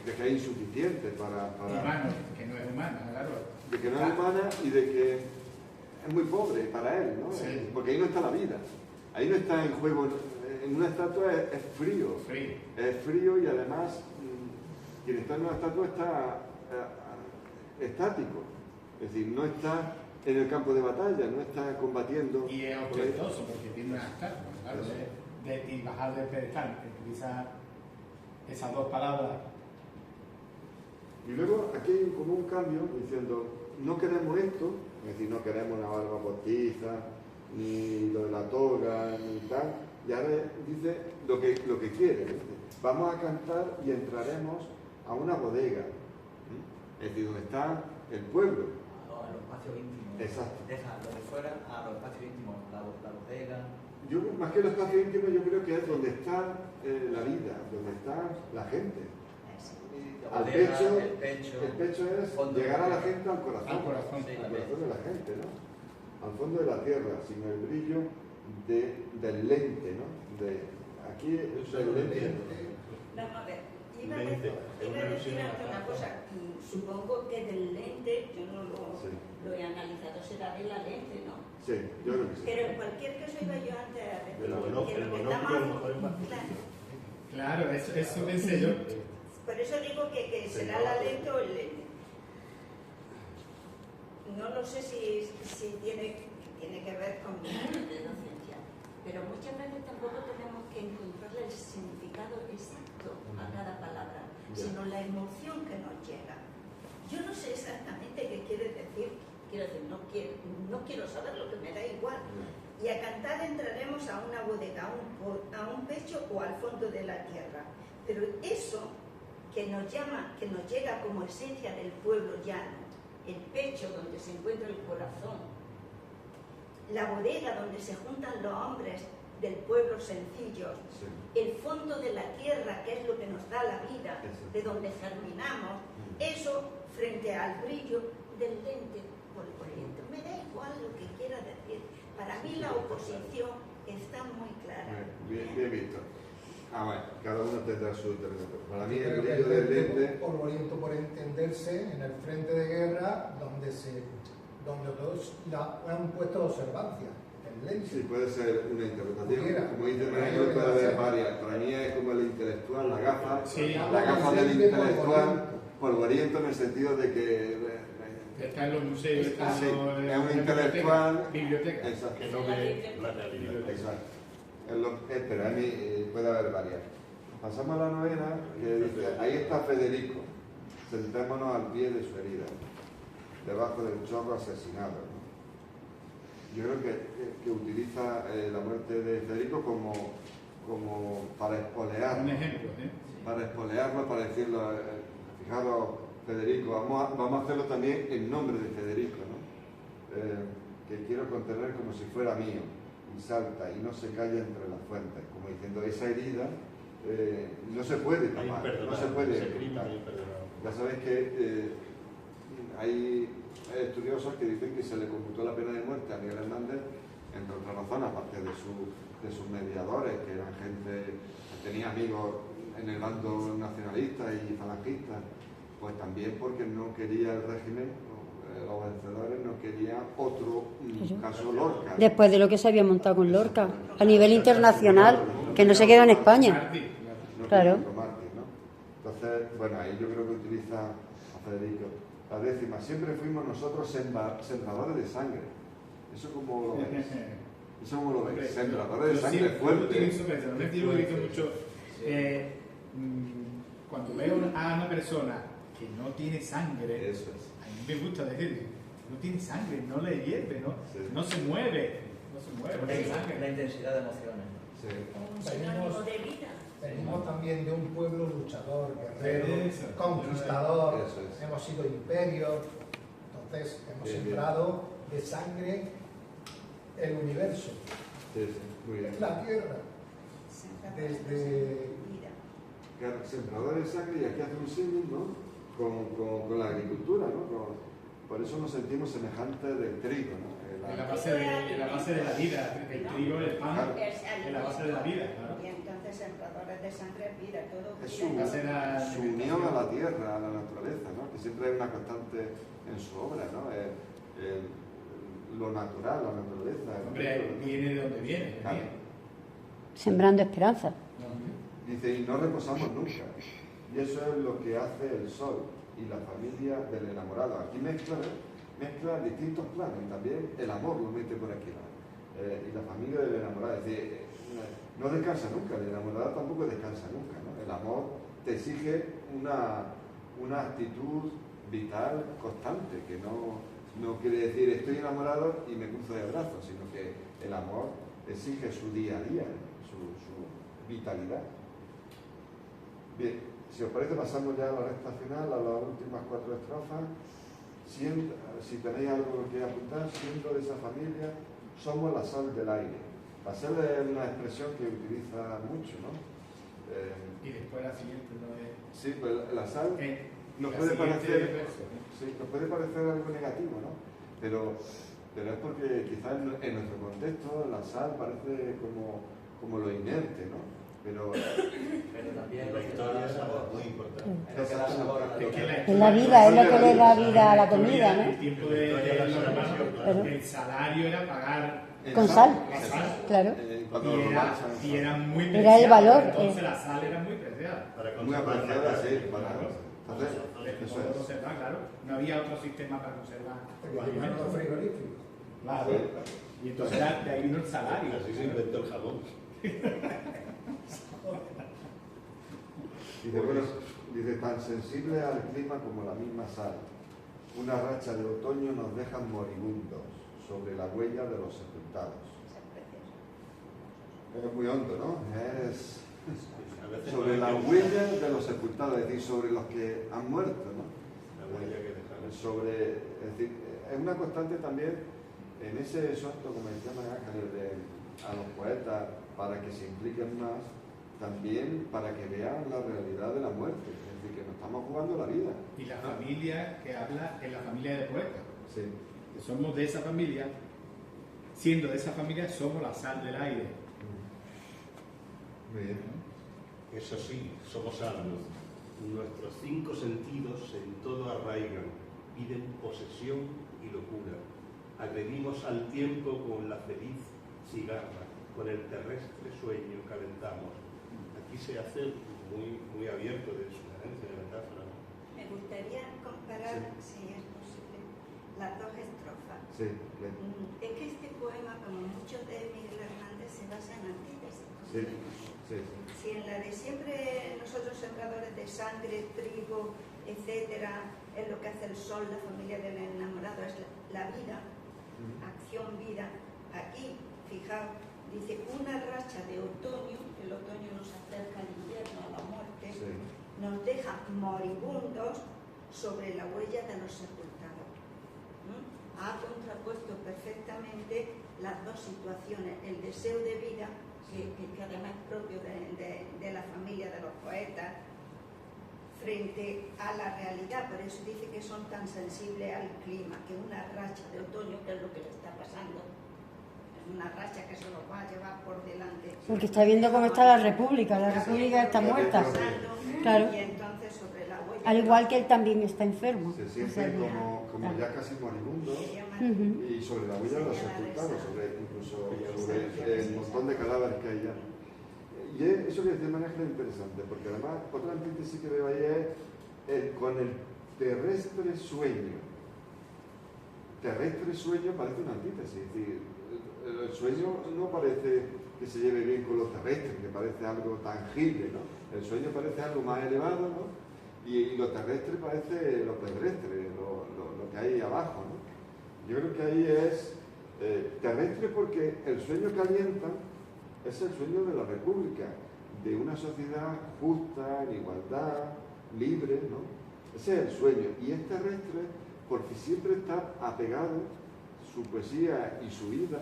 de que es insuficiente para... Humano, que no es humana, claro. De que no es humana y de que es muy pobre para él, ¿no? Sí. Porque ahí no está la vida, ahí no está en juego. En una estatua es frío, es frío y además quien está en una estatua está estático, es decir, no está en el campo de batalla, no está combatiendo. Y es ostentoso porque tiene una estatua, claro, y bajar del pedestal, utiliza esas dos palabras. Y luego aquí hay como un cambio diciendo, no queremos esto, es decir, no queremos una barba postiza, ni lo de la toga, ni tal, y ahora dice lo que quiere. Dice, vamos a cantar y entraremos a una bodega, es decir, donde está el pueblo. A los espacios íntimos. Exacto. Deja lo de fuera a los espacios íntimos, la bodega. Yo, más que el espacio íntimo, yo creo que es donde está la vida, donde está la gente. La Al bodega, pecho, el pecho es fondo llegar a la de- gente al corazón, Al corazón. Sí, al corazón de la gente, ¿no? Al fondo de la tierra, sin el brillo del lente, ¿no? Aquí es el lente. Vamos a ver, y iba a decir hasta una cosa. Supongo que del lente, yo no lo he analizado, será de la lente, ¿no? Sí, yo creo que sí. Pero en cualquier caso iba yo antes a decir El que monóculo lo que está a lo mejor es más claro. Claro, eso pensé yo. Por eso digo que será la lente o el lente. No lo sé si tiene que ver con mi inocencia, pero muchas veces tampoco tenemos que encontrarle el significado exacto a cada palabra, sino la emoción que nos llega. Yo no sé exactamente qué quiere decir, no quiero saber lo que me da igual. Y a cantar entraremos a una bodega, a un pecho o al fondo de la tierra. Pero eso que nos llama, que nos llega como esencia del pueblo llano, el pecho donde se encuentra el corazón, la bodega donde se juntan los hombres del pueblo sencillos, el fondo de la tierra, que es lo que nos da la vida, de donde germinamos, eso frente al brillo del lente polvoriento. Me da igual lo que quiera decir. Para mí la oposición está muy clara. Bien visto. Bueno, cada uno tendrá su interpretación. Para mí el Creo que brillo del lente... polvoriento, por entenderse, en el frente de guerra, donde todos han puesto observancia. El lente. Sí, puede ser una interpretación. Pudiera. Como dice Manuel, puede haber varias. Para mí es como el intelectual, la gafa. Sí. La gafa del intelectual, polvoriento en el sentido de que... Está en los museos, está Sí, en es un intelectual. Biblioteca. Exacto. Que no ve la realidad. Exacto. Pero a mí puede haber varias. Pasamos a la novena, que dice, ahí está Federico, sentémonos al pie de su herida, debajo del chorro asesinado. ¿No? Yo creo que utiliza la muerte de Federico como para espolearlo. Un ejemplo, ¿eh? Para espolearlo, para decirlo, fijaros, Federico, vamos a hacerlo también en nombre de Federico, ¿no? Que quiero contener como si fuera mío. Y salta y no se calla entre las fuentes, como diciendo, esa herida no se puede tapar, no se puede ocultar. Ya sabéis que hay estudiosos que dicen que se le computó la pena de muerte a Miguel Hernández, entre otras razones, aparte de sus mediadores, que eran gente que tenía amigos en el bando nacionalista y falangista, pues también porque no quería el régimen, los vencedores no querían otro caso Lorca. Después de lo que se había montado con Lorca, a nivel internacional, que no se quedó en España. Claro. Entonces, bueno, ahí yo creo que utiliza a Federico. La décima, siempre fuimos nosotros sembradores de sangre. ¿Eso cómo lo ves? ¿Eso cómo lo ves? Sembradores de sangre fuerte. Yo utilizo mucho. Cuando veo a una persona que no tiene sangre, eso es. a mí me gusta decir, no tiene sangre, no le hierve, no se mueve, La intensidad de emociones. Sí. Un sinónimo de vida. Venimos también de un pueblo luchador, guerrero, Eso. conquistador, Eso es. hemos sido imperios, entonces hemos sembrado de sangre el universo, Sí, muy bien. la tierra, desde... Sembradores de sangre, y aquí hace un símil, ¿no? Con la agricultura, ¿no? Por eso nos sentimos semejantes del trigo, ¿no? en la base de la vida, el trigo, el pan, en la base de la vida, claro. Y entonces sembradores de sangre, vida, todo Es gira. su unión a la tierra, a la naturaleza, ¿no? Que siempre hay una constante en su obra, ¿no? Lo natural, la naturaleza. Hombre, viene de donde viene. Claro. Sembrando esperanza. Dice, y no reposamos nunca. Y eso es lo que hace el sol y la familia del enamorado. Aquí mezcla distintos planos y también el amor lo mete por aquí. Y la familia del enamorado. Es decir, no descansa nunca, el enamorado tampoco descansa nunca, ¿no? El amor te exige una actitud vital constante, que no quiere decir estoy enamorado y me cruzo de brazos, sino que el amor exige su día a día, su vitalidad. Bien, si os parece pasamos ya a la recta final, a las últimas 4 estrofas. Si tenéis algo que apuntar, siendo de esa familia, somos la sal del aire. La sal es una expresión que utiliza mucho, ¿no? Y después la siguiente no es... Sí, pues la sal nos puede parecer algo negativo, ¿no? Pero es porque quizás en nuestro contexto la sal parece como lo inerte, ¿no? Pero también la historia es muy importante. Es la vida, es lo que le da vida a la comida, ¿no? El tiempo de los romanos, el salario era pagar con sal, claro. Y era muy preciada. Era el valor. Entonces la sal era muy preciada. Muy apreciada, sí. Eso es conservar, claro. No había otro sistema para conservar los alimentos. Claro. Y entonces de ahí vino el salario. Así se inventó el jabón. Dice, tan sensible al clima como la misma sal. Una racha de otoño nos deja moribundos sobre la huella de los sepultados. Es muy hondo, ¿no? Es sobre la huella de los sepultados, es decir, sobre los que han muerto, ¿no? La huella que dejaron. Es decir, es una constante también en ese exhorto, como decía María Ángeles, a los poetas para que se impliquen más, también para que vean la realidad de la muerte, es decir, que nos estamos jugando la vida. Y la familia que habla es la familia de poetas. Sí. Que somos de esa familia, siendo de esa familia, somos la sal del aire. Muy bien. Eso sí, somos almas. Nuestros 5 sentidos en todo arraigan, piden posesión y locura. Agredimos al tiempo con la feliz cigarra, con el terrestre sueño calentamos. Aquí se hace muy abierto de sugerencia, de metáfora. Me gustaría comparar, si es posible, las dos estrofas. Sí, bien. Es que este poema, como muchos de Miguel Hernández, se basa en antítesis. Sí, sí. Si en la de siempre nosotros sembradores de sangre, trigo, etcétera, es lo que hace el sol, la familia del enamorado, es la vida, acción, vida. Aquí, fijaos, dice una racha de otoño, el otoño nos acerca al invierno, a la muerte, Sí. nos deja moribundos sobre la huella de los sepultados. Ha contrapuesto perfectamente las dos situaciones, el deseo de vida, que además es propio de la familia de los poetas, frente a la realidad. Por eso dice que son tan sensibles al clima, que una racha de otoño, que es lo que le está pasando, es una racha que se los va a llevar por delante. Porque está viendo cómo está la República está muerta. Claro. Y entonces sobre la huella, Al igual que él también está enfermo. Se sienten como ya casi moribundos y sobre la huella de los sepultados, incluso sobre el montón de cadáveres que hay ya. Y eso que decía María Ángeles es interesante, porque además otra antítesis que veo ahí es con el terrestre sueño. Terrestre sueño parece una antítesis, es decir, el sueño no parece que se lleve bien con lo terrestre, que parece algo tangible, ¿no? El sueño parece algo más elevado, ¿no? Y lo terrestre parece lo pedestre, lo que hay abajo, ¿no? Yo creo que ahí es terrestre porque el sueño que alienta es el sueño de la República, de una sociedad justa, en igualdad, libre, ¿no? Ese es el sueño. Y es terrestre porque siempre está apegado, su poesía y su vida,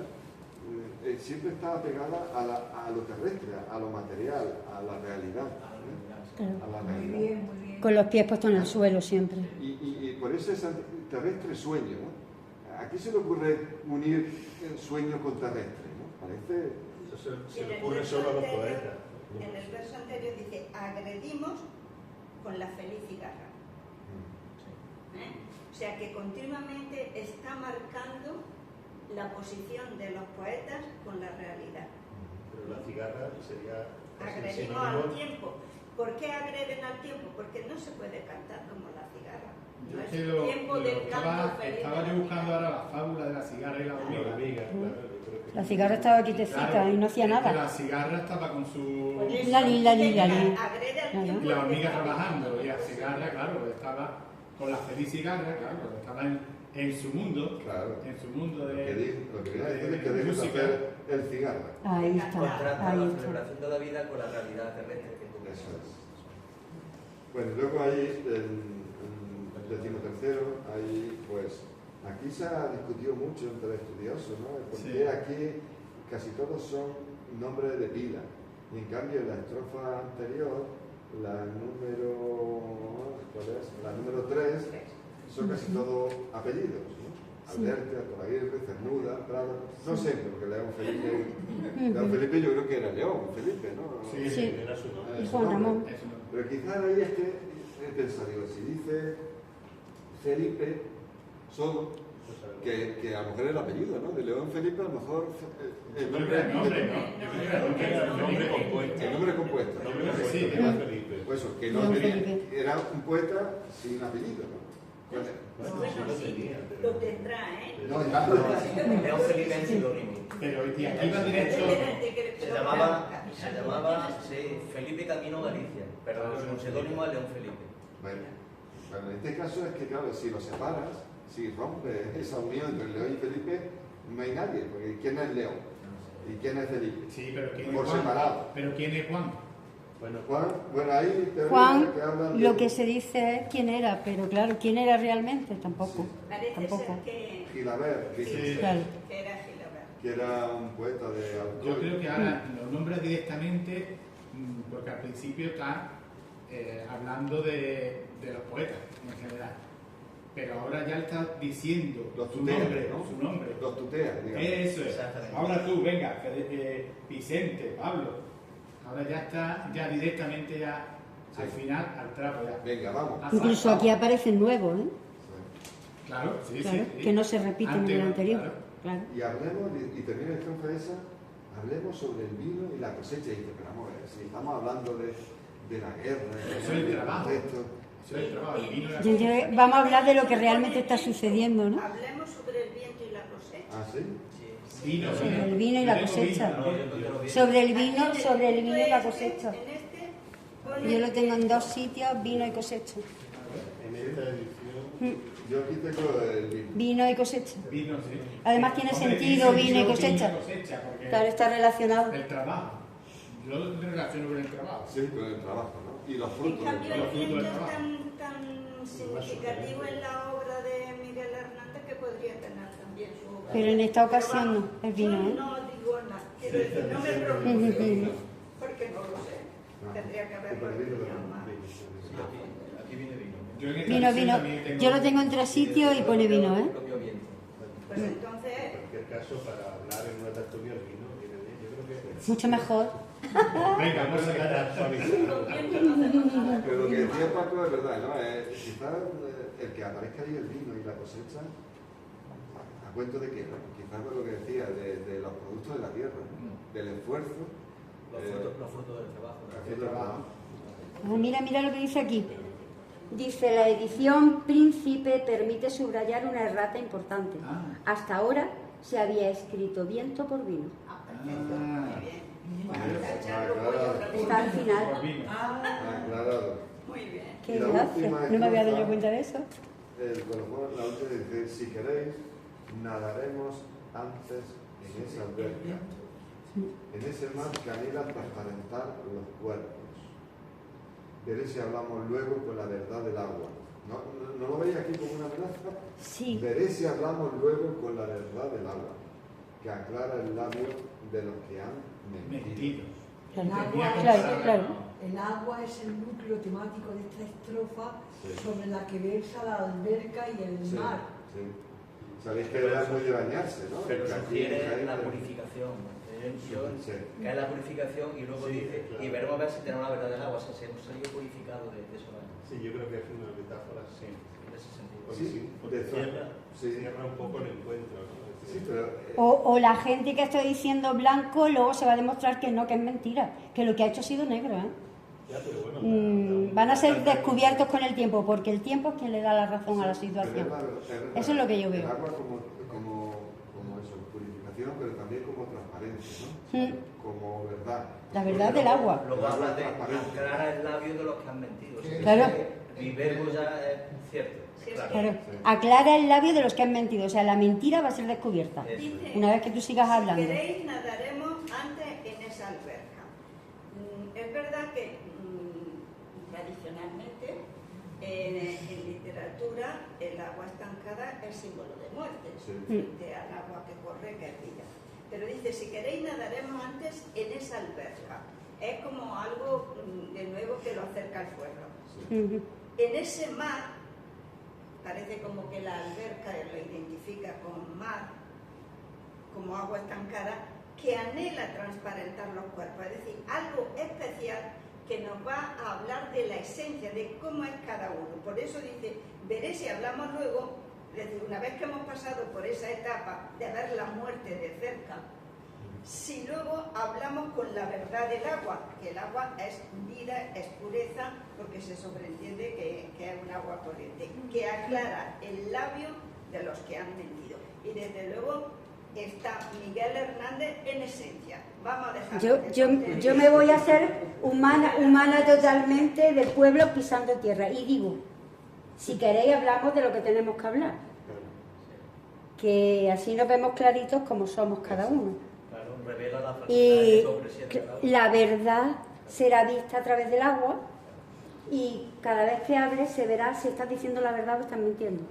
siempre está apegada a lo terrestre, a lo material, a la realidad. A la realidad. Muy bien, muy bien. Con los pies puestos en el suelo siempre. Y por eso es terrestre sueño, ¿no? Aquí se le ocurre unir el sueño con terrestre, ¿no? Parece... Eso se le ocurre solo a los poetas. En el verso anterior dice, agredimos con la feliz cigarra. O sea que continuamente está marcando la posición de los poetas con la realidad. Pero la cigarra sería... Agredimos al tiempo. ¿Por qué agreden al tiempo? Porque no se puede cantar como la cigarra. No es el tiempo del canto feliz. Estaba yo buscando ahora la fábula de la cigarra y la hormiga. La cigarra estaba quietecita y no hacía nada. La cigarra estaba con su... Lali. Agrede al tiempo. Y la hormiga trabajando. Y la cigarra, claro, estaba con la feliz cigarra, claro, estaba en su mundo. Claro. En su mundo de... Lo que quería decir es que dejes hacer el cigarro. Ahí está. Contrasta la celebración de la vida con la realidad terrestre que tú ves. Eso es. Bueno, luego ahí, en 13º, ahí pues... Aquí se ha discutido mucho entre estudiosos, ¿no? Porque aquí casi todos son nombres de pila. Y en cambio en la estrofa anterior, la número 3, son casi todos apellidos, ¿no? Albertia, Toraguirre, Cernuda, Prado, no sé, porque León Felipe yo creo que era León Felipe, ¿no? Sí. Era su nombre. Y Juan Ramón. Pero quizás ahí es que he pensado, digo, si dice Felipe solo, que a lo mejor es el apellido, ¿no? De León Felipe a lo mejor el nombre compuesto. El nombre compuesto. Sí, era Felipe. Pues eso, que no tenía, era un poeta sin apellido, ¿no? Bueno, sí, lo tendrá, ¿eh? No, ya no. León Felipe es sinónimo. Pero hoy día iba directo. Se llamaba Felipe Camino Galicia, pero su seudónimo es León Felipe. Bueno, en este caso es que, claro, si lo separas, si rompes esa unión entre León y Felipe, no hay nadie, porque ¿quién es León? ¿Y quién es Felipe? Sí, pero ¿quién Por es Juan? separado. ¿Pero quién es Juan? Bueno, Juan, bueno, ahí te Juan, que hablan de... lo que se dice es quién era, pero claro, ¿quién era realmente? Tampoco. Parece Tampoco. ser que Gilabert, Sí. Claro. era Gilabert. que era un poeta de Alcoy. Yo creo que ahora lo nombra directamente porque al principio está hablando de los poetas en general. Pero ahora ya está diciendo Los su tutea, nombre, ¿no? su nombre. Los tutea, digamos. Eso es. Exactamente. Ahora tú, venga, Vicente, Pablo. Ahora ya está, ya directamente ya Sí. al final, al trapo ya. Venga, vamos. Incluso aquí aparecen nuevos, ¿eh? Claro, sí, Claro, sí. que no se repiten en el anterior. Claro. Claro. Y hablemos, y termina la estrofa esa, hablemos sobre el vino y la cosecha. Y dice, pero vamos a ver, si estamos hablando de la guerra, Eso es el trabajo. esto, Eso es el trabajo, el vino y la Y entonces vamos a hablar de lo que realmente está sucediendo, ¿no? Hablemos sobre el viento y la cosecha. ¿ah, sí? vino, Sobre el vino y la Yo tengo cosecha. vino, ¿no? Yo tengo vino. Sobre el vino y la cosecha. En este pone Yo lo tengo en dos sitios, vino y cosecha. En esta edición, Yo aquí tengo el vino. Vino y cosecha. Vino, sí. Además tiene Hombre, sentido tiene vino y sentido cosecha. porque Claro, está relacionado. el trabajo. Yo lo relaciono con el trabajo. Sí, con el trabajo, ¿no? Y los En frutos del cambio, el trabajo. fruto del viento es trabajo. tan significativo en la obra de Miguel Hernández que podría tener también su obra. Pero en esta ocasión no, es vino, Yo ¿eh? no digo nada, quiero decir, no me pronuncio, porque no lo sé. Tendría que haberlo estudiado más. Aquí viene vino. Yo en esta Vino, versión vino. también tengo- Yo lo tengo en tres sitios y pone vino, ¿eh? Propio viento. Pues entonces, en cualquier caso, para hablar en una tertulia, el vino viene bien. Yo creo que Mucho mejor. Venga, vamos a sacar. con viento no hacemos nada. Pero lo que decía Paco es verdad, ¿no? Quizás el que aparezca ahí el vino y la cosecha, ¿a cuento de qué? ¿No? Quizás por lo que decía, de los productos de la tierra, ¿no? Del esfuerzo. Los frutos del trabajo. Haciendo el trabajo. Ah, mira lo que dice aquí. Dice, la edición Príncipe permite subrayar una errata importante. Ah. Hasta ahora se había escrito viento por vino. Ah, perfecto, muy bien. Aclarado. Está al final. Por vino. Aclarado. Muy bien. Qué Y la gracia. última No me había dado estrofa, yo cuenta de eso. El colofón, la última dice, si queréis, nadaremos antes en esa alberca, en ese mar que anhela transparentar los cuerpos. Veré si hablamos luego con la verdad del agua. ¿No lo veis aquí como una amenaza? Sí. Veré si hablamos luego con la verdad del agua, que aclara el labio de los que han mentido. Mentido. El agua, Tenía que Claro, saber, claro. ¿no? el agua es el núcleo temático de esta estrofa Sí. sobre la que versa la alberca y el Sí, mar. sí. Sabéis que era muy de bañarse, ¿no? Pero Que aquí en sugiere Jaén la era- purificación. Sí. Que es la purificación y luego Sí, dice, claro. y veremos a ver si tenemos la verdad del agua, o sea, si hemos salido purificados de eso. sí, yo creo que es una metáfora así. En ese sentido. Porque, Sí, porque de cierra, sí. cierra un poco el encuentro, ¿no? Es Sí, decir, pero O la gente que está diciendo blanco, luego se va a demostrar que no, que es mentira. Que lo que ha hecho ha sido negro, ¿eh? ya, pero bueno, Van a ser descubiertos con el tiempo, porque el tiempo es quien le da la razón a la situación. Eso es lo que yo veo. El agua como eso, purificación, pero también como transparencia, ¿no? Mm. Como verdad. La verdad del agua. Luego El agua habla de transparente. aclarar el labio de los que han mentido. O sea, Claro. Mi verbo ya es cierto. Sí, claro. Claro, aclara el labio de los que han mentido. O sea, la mentira va a ser descubierta. Eso es. Dice, Una vez que tú sigas hablando. Si queréis, nadaremos antes en esa alberca. Es verdad que tradicionalmente en literatura el agua estancada es símbolo de muerte, Sí. frente al agua que corre, que es vida. Pero dice, si queréis, nadaremos antes en esa alberca. Es como algo de nuevo que lo acerca al pueblo. Sí. Ujú. En ese mar parece como que la alberca lo identifica con mar, como agua estancada, que anhela transparentar los cuerpos, es decir, algo especial que nos va a hablar de la esencia, de cómo es cada uno. Por eso dice, veré si hablamos luego, es decir, una vez que hemos pasado por esa etapa de ver la muerte de cerca, si luego hablamos con la verdad del agua, que el agua es vida, es pureza, porque se sobreentiende que es un agua corriente, que aclara el labio de los que han mentido. Y desde luego está Miguel Hernández en esencia. Vamos a dejar yo me voy a hacer humana totalmente del pueblo pisando tierra. Y digo, si queréis hablamos de lo que tenemos que hablar. Que así nos vemos claritos como somos cada uno. Y la verdad será vista a través del agua y cada vez que hables se verá si estás diciendo la verdad o estás mintiendo.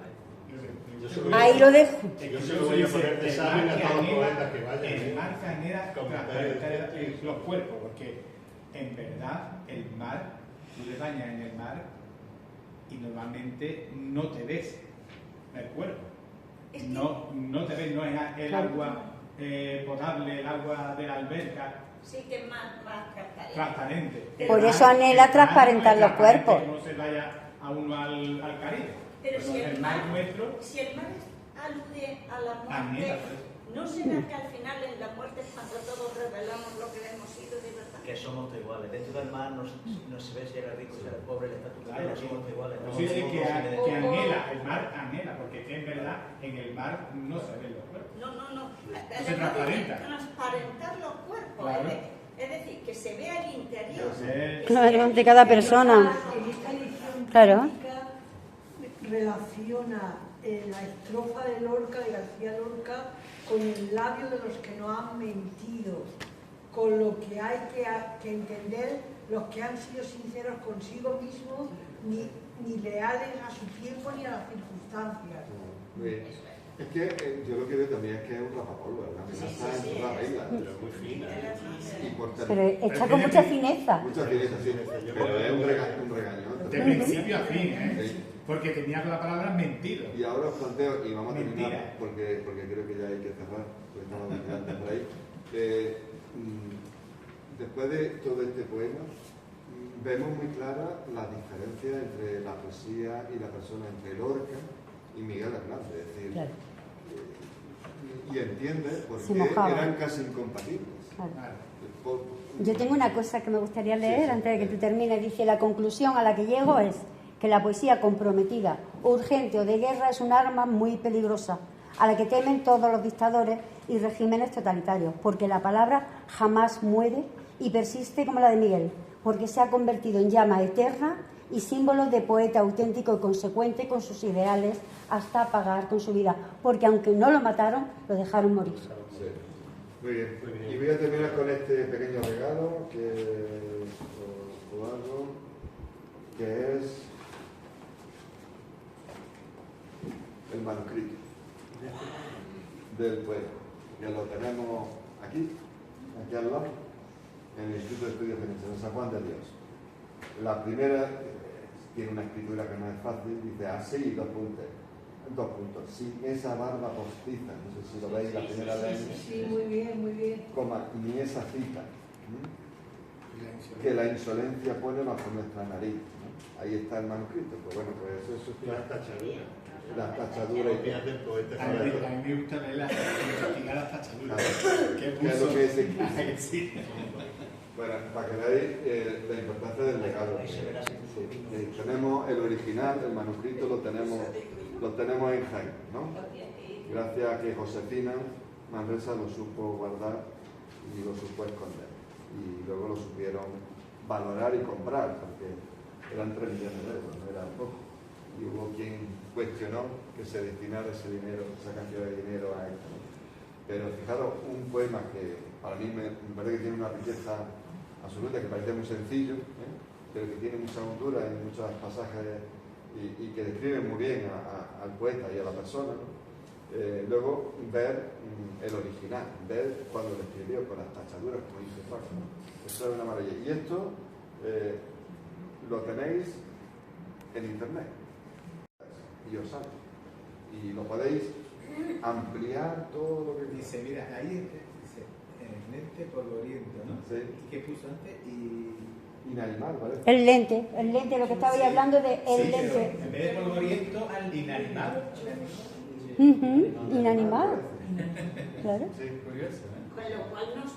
Ahí lo dejo. Yo se lo voy a poner de examen a todos los poetas que vayan. El mar genera los cuerpos, porque en verdad el mar, tú te bañas en el mar y normalmente no te ves el cuerpo. No te ves, no es el agua potable, el agua de la alberca. Sí, que es más transparente. Por eso anhela transparentar los cuerpos. Que no se vaya a uno al Caribe. Pero si el mar nuestro, alude a la muerte, ¿no será que al final en la muerte es cuando todos revelamos lo que hemos sido de verdad? Que somos todos iguales. Dentro del mar no se ve si eres rico, si eres pobre, el estatus que tienes, somos todos iguales. Sí, que anhela, el mar anhela, porque en verdad en el mar no se ven los cuerpos. No. Se transparenta. Transparentar los cuerpos. Claro. Es decir, que se vea el interior. Claro, de cada persona. En esta edición Claro. relaciona la estrofa de Lorca, de García Lorca, con el labio de los que no han mentido, con lo que hay que entender los que han sido sinceros consigo mismos, ni leales a su tiempo ni a las circunstancias. Muy bien. Es que yo lo que veo también es que es un rapapolvo, ¿verdad? Está en toda regla. Pero muy fina. Pero hecha con mucha fineza. Mucha fineza, sí. Pero es un regañón. De principio a fin, porque tenía la palabra mentido. Y ahora os planteo, y vamos a terminar, porque creo que ya hay que cerrar, porque estamos antes por ahí. Después de todo este poema, vemos muy clara la diferencia entre la poesía y la persona, entre Lorca y Miguel Hernández. Es decir, Claro. Y entiende por Se qué mojaba. eran casi incompatibles. Claro. Yo tengo una cosa que me gustaría leer antes de que tú termines. Dice, la conclusión a la que llego es que la poesía comprometida, urgente o de guerra es un arma muy peligrosa, a la que temen todos los dictadores y regímenes totalitarios, porque la palabra jamás muere y persiste como la de Miguel, porque se ha convertido en llama eterna y símbolo de poeta auténtico y consecuente con sus ideales hasta pagar con su vida, porque aunque no lo mataron, lo dejaron morir. Sí. Muy bien. Y voy a terminar con este pequeño regalo que os hago, que es el manuscrito del poema, que lo tenemos aquí al lado, en el Instituto de Estudios Financieros de San Juan de Dios. La primera tiene una escritura que no es fácil, dice así, 2 puntos, sin esa barba postiza, no sé si lo veis, la primera ley, Sí, muy bien. coma, ni esa cita, que la insolencia pone bajo nuestra nariz. Ahí está el manuscrito, pues bueno, pues eso es Las tachaduras. las tachaduras y Copias del poeta. A mí me gusta leer investigar las tachaduras. ¿Qué es lo que es aquí? Sí. Bueno, para que veáis la importancia del legado. Tenemos el original, el manuscrito lo tenemos en Jaén, ¿no? Gracias a que Josefina Manresa lo supo guardar y lo supo esconder. Y luego lo supieron valorar y comprar, porque eran 3 millones de euros, no era poco. Y hubo quien cuestionó que se destinara ese dinero, esa cantidad de dinero a esto, ¿no? Pero fijaros, un poema que para mí me parece que tiene una riqueza absoluta, que parece muy sencillo, pero que tiene mucha hondura en muchos pasajes y que describe muy bien al poeta y a la persona, ¿no? Luego ver el original, ver cuando lo escribió con las tachaduras, como dice Paco, ¿no? Eso es una maravilla. Y esto lo tenéis en internet. y os sale. Y lo podéis ampliar todo lo que Dice, mira, ahí dice, lente polvoriento, ¿no? Sí. ¿Y qué puso antes? Inanimado, ¿vale? El lente, lo que estabais hablando de el Sí, pero lente. en vez de polvoriento, al inanimado. Inanimado. Claro. Sí. Curioso, Con lo cual nos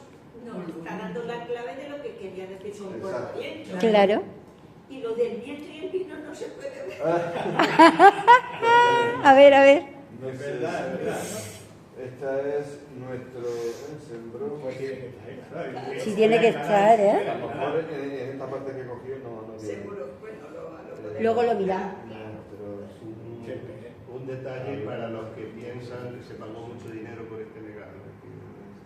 está dando la clave de lo que quería decir con Exacto. viento. Claro. Y lo del viento y el vino no se puede ver. A ver, a ver. No Es sé verdad, es verdad. Esta es nuestro sembró. Pues tiene que estar, claro. Sí tiene que estar, ¿eh? A lo mejor en esta parte que cogió no tiene. Seguro, bueno, lo podemos. Luego lo miramos. Pero es Un detalle para los que piensan que se pagó mucho dinero por este legado.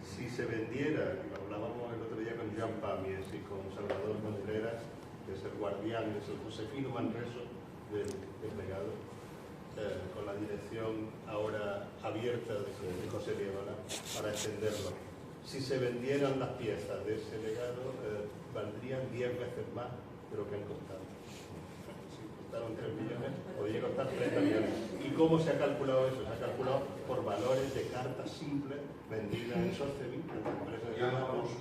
Si se vendiera, y lo hablábamos el otro día con Joan Pamies y con Salvador Contreras, que es el guardián, es el Josefino Manreso del legado, con la dirección ahora abierta de José Lievala para extenderlo. Si se vendieran las piezas de ese legado, valdrían 10 veces más de lo que han costado. Si costaron 3 millones, podría costar 30 millones. ¿Y cómo se ha calculado eso? Se ha calculado por valores de cartas simples vendidas en Sotheby's, en la empresa de cartas.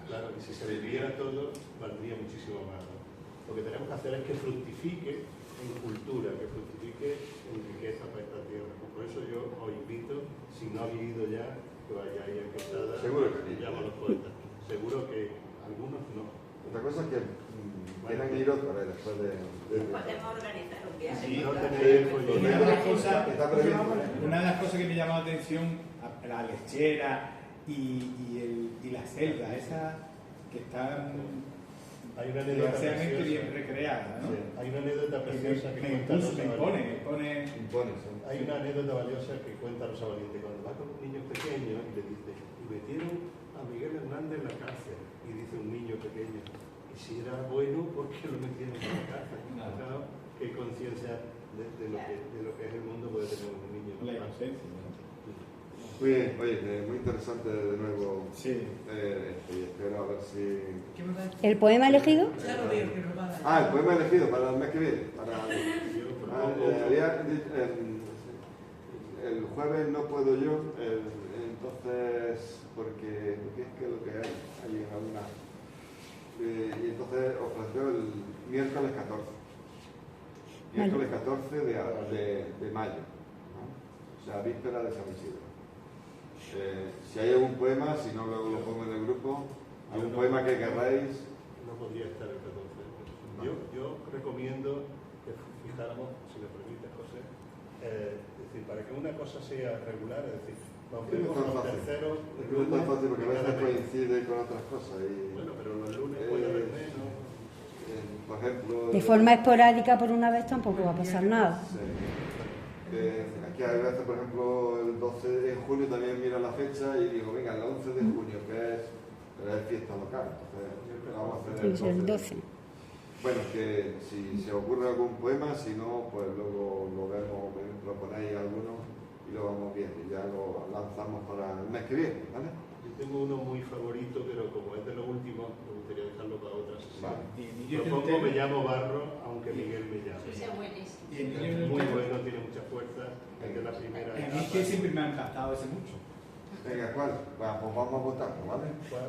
Claro, y si se vendiera todo, valdría muchísimo más, ¿no? Lo que tenemos que hacer es que fructifique en cultura, que fructifique en riqueza para esta tierra. Por eso yo os invito, si no habéis ido ya, que vayáis a Quesada. Seguro que sí. Llamo a los poetas. Seguro que algunos no. Otra cosa es que quieran ir otra vez después de... Podemos organizar un viaje. Si no tenéis folleto, Una de las cosas, Está previsto. una de las cosas que me llamó la atención, la lechera y la celda, esa que están hay una anécdota desgraciadamente bien preciosa. recreada, ¿no? Sí, hay una anécdota preciosa que Me cuenta impuso, Rosa me Valiente. impone. Impones, ¿eh? Hay una anécdota valiosa que cuenta Rosa Valiente cuando va con un niño pequeño y le dice, y metieron a Miguel Hernández en la cárcel, y dice un niño pequeño, y si era bueno, ¿por qué lo metieron en la cárcel? Claro, qué conciencia de lo que es el mundo puede tener un niño. La inocencia, ¿no? Muy bien, oye, muy interesante de nuevo. Sí. Y espero a ver si... ¿Qué me va a decir? ¿El poema elegido? Ya lo veo que lo va a dar. Ah, el poema elegido para el mes que viene. Yo propongo- el jueves no puedo yo, entonces, porque es que lo que hay alguna. Y entonces ofreció el miércoles 14. Miércoles 14 de mayo, ¿no? O sea, víspera de San Isidro. Si hay algún poema, si no luego lo pongo en el grupo, algún poema que querráis. No podría estar el 14. Yo recomiendo que fijáramos, si me permite, José, es decir, para que una cosa sea regular, es decir, nos vemos los terceros Es que no es tan fácil porque a veces coincide con otras cosas. Bueno, pero los lunes puede haber menos. Por ejemplo... De forma esporádica por una vez tampoco va a pasar nada. Sí. Aquí hay veces, por ejemplo, el 12 de junio también miro la fecha y digo, venga, el 11 de junio, pero es fiesta local, entonces vamos a hacer Tiene que ser el 12. Bueno, que si se ocurre algún poema, si no, pues luego lo vemos, me proponéis alguno y lo vamos viendo y ya lo lanzamos para el mes que viene, ¿vale? Yo tengo uno muy favorito, pero como es de lo último, me gustaría dejarlo para otra sesión. Vale. Propongo Me llamo Barro, aunque Miguel me llame. Eso es buenísimo. Y el Es niño muy Yunque, bueno, tiene mucha fuerza, es de la primera a mí etapa. que siempre me ha encantado ese mucho. Venga, ¿cuál? Bueno, pues vamos a votar, ¿vale? ¿Cuál?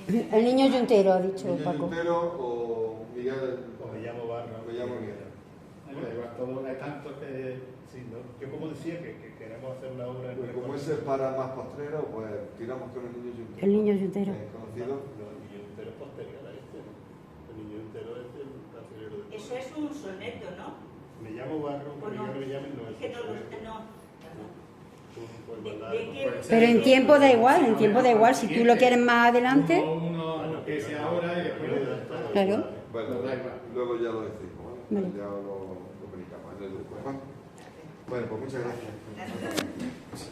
El niño Yuntero, ha dicho Niño Paco. Yuntero o Miguel. O Me llamo Barro. Me llamo Miguel. Da igual, todo hay tanto que... Sí, ¿no? Yo como decía que queremos hacer la obra en Pues como ese es para más postrero, pues tiramos con el niño Yuntero. El niño Yuntero. Conocido. No, el niño entero es posterior a este, ¿no? El niño entero es el carcelero de Eso es un soneto, ¿no? Me llamo Barro, ¿O que no? Miguel me llame, no es Es que no lo... un No. poema ¿De largo. qué? Pero en tiempo da igual, en tiempo da igual. Si tú lo quieres más adelante, Uno que sea ahora y después... Claro. Bueno, Da igual. luego ya lo decimos, ¿vale? Vale. Ya lo comunicamos en el grupo. ¿Vale? Bueno, pues muchas gracias. Gracias.